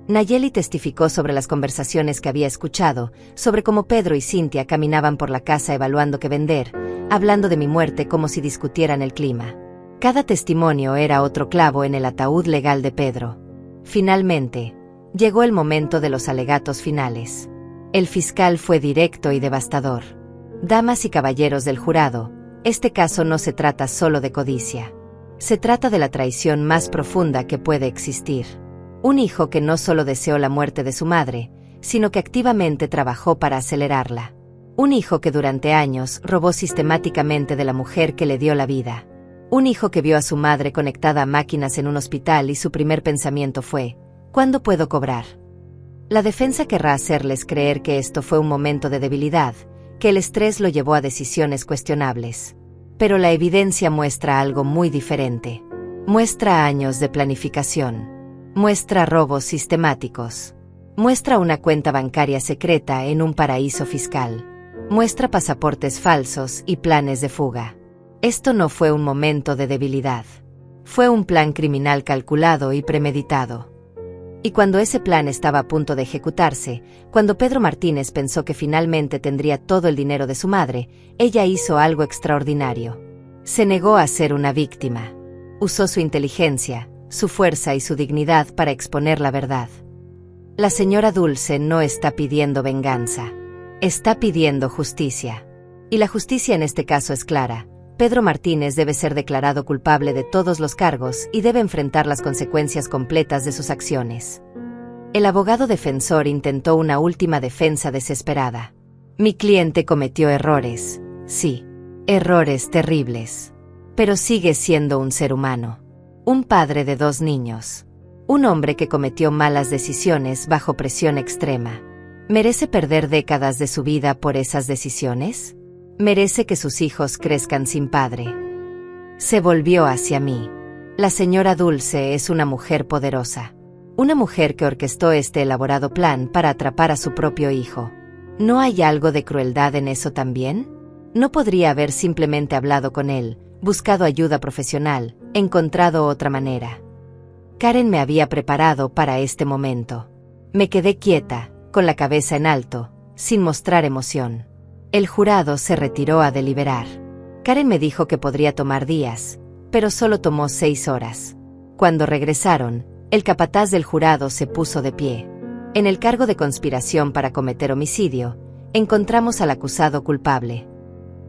Nayeli testificó sobre las conversaciones que había escuchado, sobre cómo Pedro y Cynthia caminaban por la casa evaluando qué vender, hablando de mi muerte como si discutieran el clima. Cada testimonio era otro clavo en el ataúd legal de Pedro. Finalmente, llegó el momento de los alegatos finales. El fiscal fue directo y devastador. Damas y caballeros del jurado, este caso no se trata solo de codicia. Se trata de la traición más profunda que puede existir. Un hijo que no solo deseó la muerte de su madre, sino que activamente trabajó para acelerarla. Un hijo que durante años robó sistemáticamente de la mujer que le dio la vida. Un hijo que vio a su madre conectada a máquinas en un hospital y su primer pensamiento fue, ¿cuándo puedo cobrar? La defensa querrá hacerles creer que esto fue un momento de debilidad, que el estrés lo llevó a decisiones cuestionables. Pero la evidencia muestra algo muy diferente. Muestra años de planificación. Muestra robos sistemáticos. Muestra una cuenta bancaria secreta en un paraíso fiscal. Muestra pasaportes falsos y planes de fuga. Esto no fue un momento de debilidad. Fue un plan criminal calculado y premeditado. Y cuando ese plan estaba a punto de ejecutarse, cuando Pedro Martínez pensó que finalmente tendría todo el dinero de su madre, ella hizo algo extraordinario. Se negó a ser una víctima. Usó su inteligencia, su fuerza y su dignidad para exponer la verdad. La señora Dulce no está pidiendo venganza. Está pidiendo justicia. Y la justicia en este caso es clara. Pedro Martínez debe ser declarado culpable de todos los cargos y debe enfrentar las consecuencias completas de sus acciones. El abogado defensor intentó una última defensa desesperada. Mi cliente cometió errores, sí, errores terribles. Pero sigue siendo un ser humano. Un padre de 2 niños. Un hombre que cometió malas decisiones bajo presión extrema. ¿Merece perder décadas de su vida por esas decisiones? Merece que sus hijos crezcan sin padre. Se volvió hacia mí. La señora Dulce es una mujer poderosa. Una mujer que orquestó este elaborado plan para atrapar a su propio hijo. ¿No hay algo de crueldad en eso también? ¿No podría haber simplemente hablado con él, buscado ayuda profesional, encontrado otra manera? Karen me había preparado para este momento. Me quedé quieta, con la cabeza en alto, sin mostrar emoción. El jurado se retiró a deliberar. Karen me dijo que podría tomar días, pero solo tomó 6 horas. Cuando regresaron, el capataz del jurado se puso de pie. En el cargo de conspiración para cometer homicidio, encontramos al acusado culpable.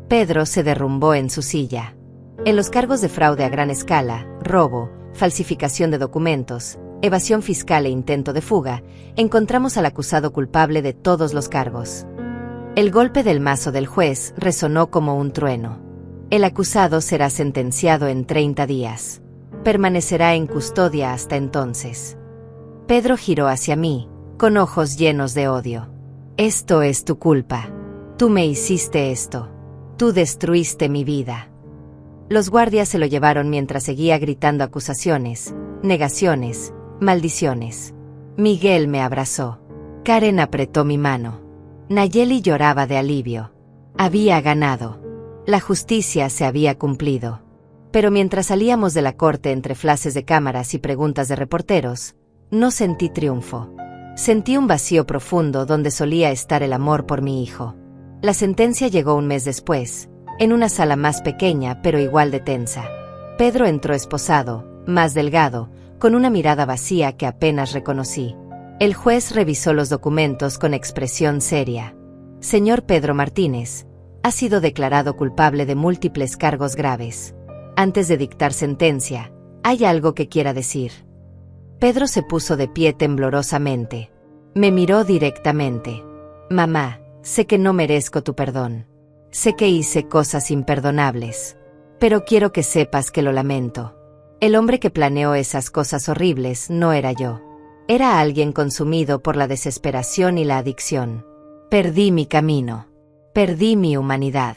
Pedro se derrumbó en su silla. En los cargos de fraude a gran escala, robo, falsificación de documentos, evasión fiscal e intento de fuga, encontramos al acusado culpable de todos los cargos. El golpe del mazo del juez resonó como un trueno. El acusado será sentenciado en 30 días. Permanecerá en custodia hasta entonces. Pedro giró hacia mí, con ojos llenos de odio. Esto es tu culpa. Tú me hiciste esto. Tú destruiste mi vida. Los guardias se lo llevaron mientras seguía gritando acusaciones, negaciones, maldiciones. Miguel me abrazó. Karen apretó mi mano. Nayeli lloraba de alivio. Había ganado. La justicia se había cumplido. Pero mientras salíamos de la corte entre flashes de cámaras y preguntas de reporteros, no sentí triunfo. Sentí un vacío profundo donde solía estar el amor por mi hijo. La sentencia llegó un mes después, en una sala más pequeña pero igual de tensa. Pedro entró esposado, más delgado, con una mirada vacía que apenas reconocí. El juez revisó los documentos con expresión seria. Señor Pedro Martínez, ha sido declarado culpable de múltiples cargos graves. Antes de dictar sentencia, ¿hay algo que quiera decir? Pedro se puso de pie temblorosamente. Me miró directamente. Mamá, sé que no merezco tu perdón. Sé que hice cosas imperdonables. Pero quiero que sepas que lo lamento. El hombre que planeó esas cosas horribles no era yo. Era alguien consumido por la desesperación y la adicción. Perdí mi camino. Perdí mi humanidad.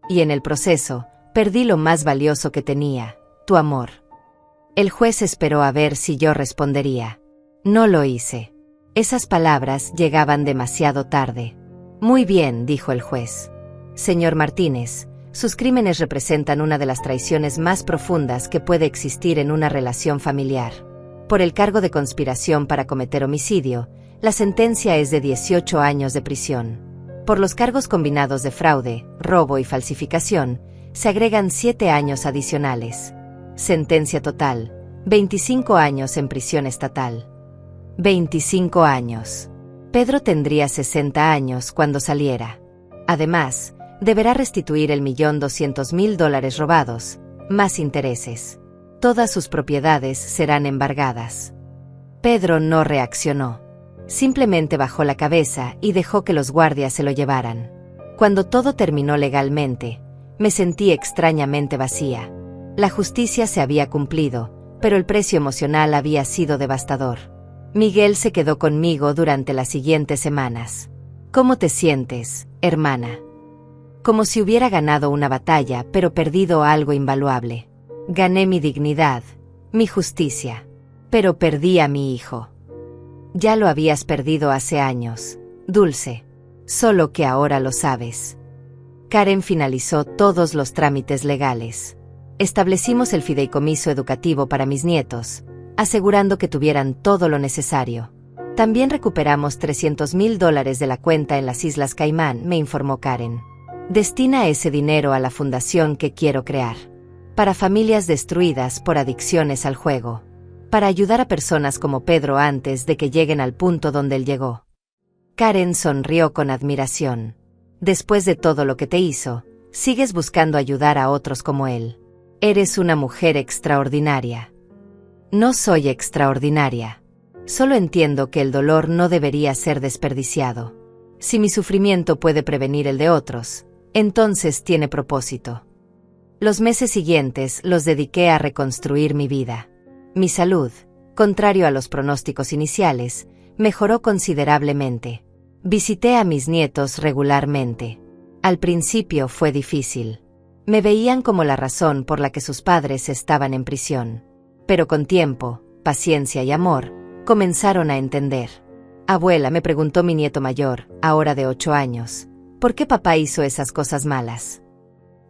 Y en el proceso, perdí lo más valioso que tenía, tu amor. El juez esperó a ver si yo respondería. No lo hice. Esas palabras llegaban demasiado tarde. Muy bien, dijo el juez. Señor Martínez, sus crímenes representan una de las traiciones más profundas que puede existir en una relación familiar. Por el cargo de conspiración para cometer homicidio, la sentencia es de 18 años de prisión. Por los cargos combinados de fraude, robo y falsificación, se agregan 7 años adicionales. Sentencia total, 25 años en prisión estatal. 25 años. Pedro tendría 60 años cuando saliera. Además, deberá restituir el $1.200.000 robados, más intereses. Todas sus propiedades serán embargadas. Pedro no reaccionó. Simplemente bajó la cabeza y dejó que los guardias se lo llevaran. Cuando todo terminó legalmente, me sentí extrañamente vacía. La justicia se había cumplido, pero el precio emocional había sido devastador. Miguel se quedó conmigo durante las siguientes semanas. ¿Cómo te sientes, hermana? Como si hubiera ganado una batalla, pero perdido algo invaluable. Gané mi dignidad, mi justicia, pero perdí a mi hijo. Ya lo habías perdido hace años, Dulce, solo que ahora lo sabes. Karen finalizó todos los trámites legales. Establecimos el fideicomiso educativo para mis nietos, asegurando que tuvieran todo lo necesario. También recuperamos $300.000 de la cuenta en las Islas Caimán, me informó Karen. Destina ese dinero a la fundación que quiero crear. Para familias destruidas por adicciones al juego. Para ayudar a personas como Pedro antes de que lleguen al punto donde él llegó. Karen sonrió con admiración. Después de todo lo que te hizo, sigues buscando ayudar a otros como él. Eres una mujer extraordinaria. No soy extraordinaria. Solo entiendo que el dolor no debería ser desperdiciado. Si mi sufrimiento puede prevenir el de otros, entonces tiene propósito. Los meses siguientes los dediqué a reconstruir mi vida. Mi salud, contrario a los pronósticos iniciales, mejoró considerablemente. Visité a mis nietos regularmente. Al principio fue difícil. Me veían como la razón por la que sus padres estaban en prisión. Pero con tiempo, paciencia y amor, comenzaron a entender. Abuela, me preguntó mi nieto mayor, ahora de 8 años, ¿por qué papá hizo esas cosas malas?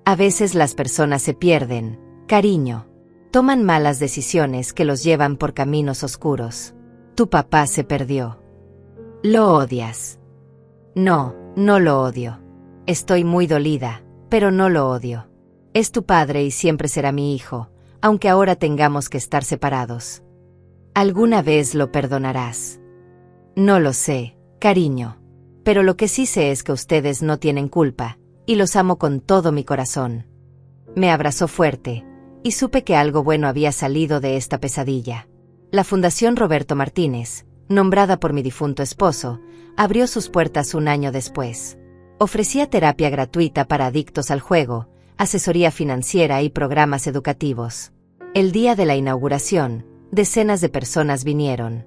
A veces las personas se pierden, cariño. Toman malas decisiones que los llevan por caminos oscuros. Tu papá se perdió. ¿Lo odias? No, no lo odio. Estoy muy dolida, pero no lo odio. Es tu padre y siempre será mi hijo, aunque ahora tengamos que estar separados. ¿Alguna vez lo perdonarás? No lo sé, cariño. Pero lo que sí sé es que ustedes no tienen culpa, y los amo con todo mi corazón. Me abrazó fuerte, y supe que algo bueno había salido de esta pesadilla. La Fundación Roberto Martínez, nombrada por mi difunto esposo, abrió sus puertas un año después. Ofrecía terapia gratuita para adictos al juego, asesoría financiera y programas educativos. El día de la inauguración, decenas de personas vinieron.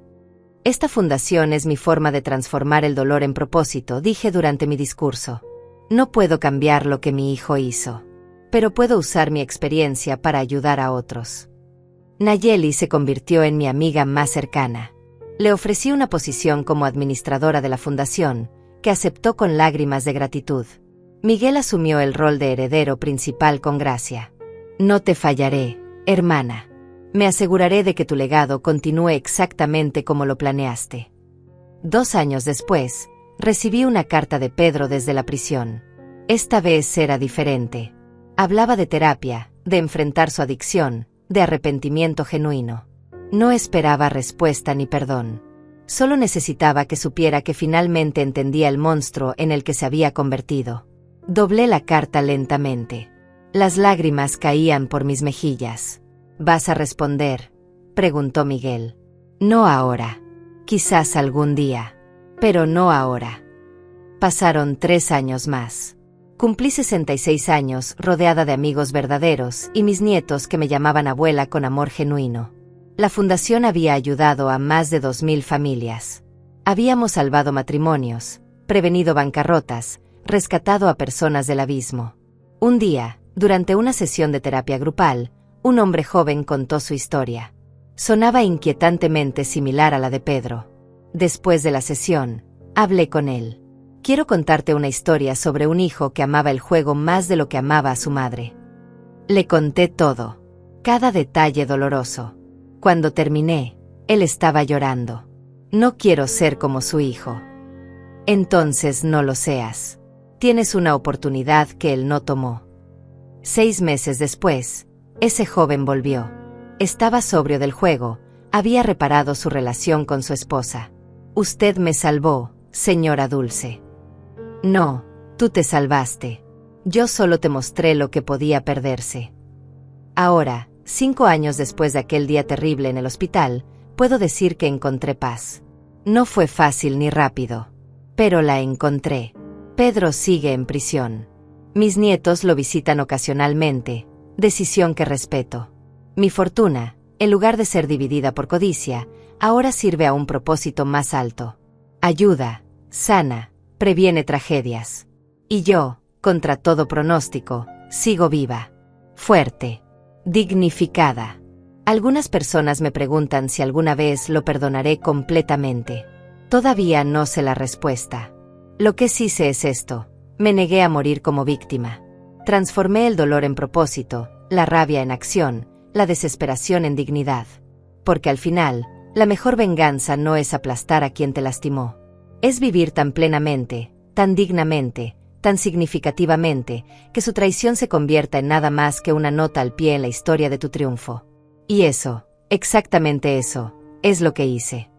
Esta fundación es mi forma de transformar el dolor en propósito, dije durante mi discurso. No puedo cambiar lo que mi hijo hizo, pero puedo usar mi experiencia para ayudar a otros. Nayeli se convirtió en mi amiga más cercana. Le ofrecí una posición como administradora de la fundación, que aceptó con lágrimas de gratitud. Miguel asumió el rol de heredero principal con gracia. No te fallaré, hermana. Me aseguraré de que tu legado continúe exactamente como lo planeaste. 2 años después, recibí una carta de Pedro desde la prisión. Esta vez era diferente. Hablaba de terapia, de enfrentar su adicción, de arrepentimiento genuino. No esperaba respuesta ni perdón. Solo necesitaba que supiera que finalmente entendía el monstruo en el que se había convertido. Doblé la carta lentamente. Las lágrimas caían por mis mejillas. ¿Vas a responder?, preguntó Miguel. No ahora. Quizás algún día. Pero no ahora. Pasaron 3 años más. Cumplí 66 años rodeada de amigos verdaderos y mis nietos que me llamaban abuela con amor genuino. La fundación había ayudado a más de 2000 familias. Habíamos salvado matrimonios, prevenido bancarrotas, rescatado a personas del abismo. Un día, durante una sesión de terapia grupal, un hombre joven contó su historia. Sonaba inquietantemente similar a la de Pedro. Después de la sesión, hablé con él. Quiero contarte una historia sobre un hijo que amaba el juego más de lo que amaba a su madre. Le conté todo, cada detalle doloroso. Cuando terminé, él estaba llorando. No quiero ser como su hijo. Entonces no lo seas. Tienes una oportunidad que él no tomó. 6 meses después, ese joven volvió. Estaba sobrio del juego, había reparado su relación con su esposa. Usted me salvó, señora Dulce. No, tú te salvaste. Yo solo te mostré lo que podía perderse. Ahora, 5 años después de aquel día terrible en el hospital, puedo decir que encontré paz. No fue fácil ni rápido, pero la encontré. Pedro sigue en prisión. Mis nietos lo visitan ocasionalmente, decisión que respeto. Mi fortuna, en lugar de ser dividida por codicia, ahora sirve a un propósito más alto. Ayuda, sana, previene tragedias. Y yo, contra todo pronóstico, sigo viva, fuerte, dignificada. Algunas personas me preguntan si alguna vez lo perdonaré completamente. Todavía no sé la respuesta. Lo que sí sé es esto: me negué a morir como víctima. Transformé el dolor en propósito, la rabia en acción, la desesperación en dignidad. Porque al final, la mejor venganza no es aplastar a quien te lastimó. Es vivir tan plenamente, tan dignamente, tan significativamente, que su traición se convierta en nada más que una nota al pie en la historia de tu triunfo. Y eso, exactamente eso, es lo que hice.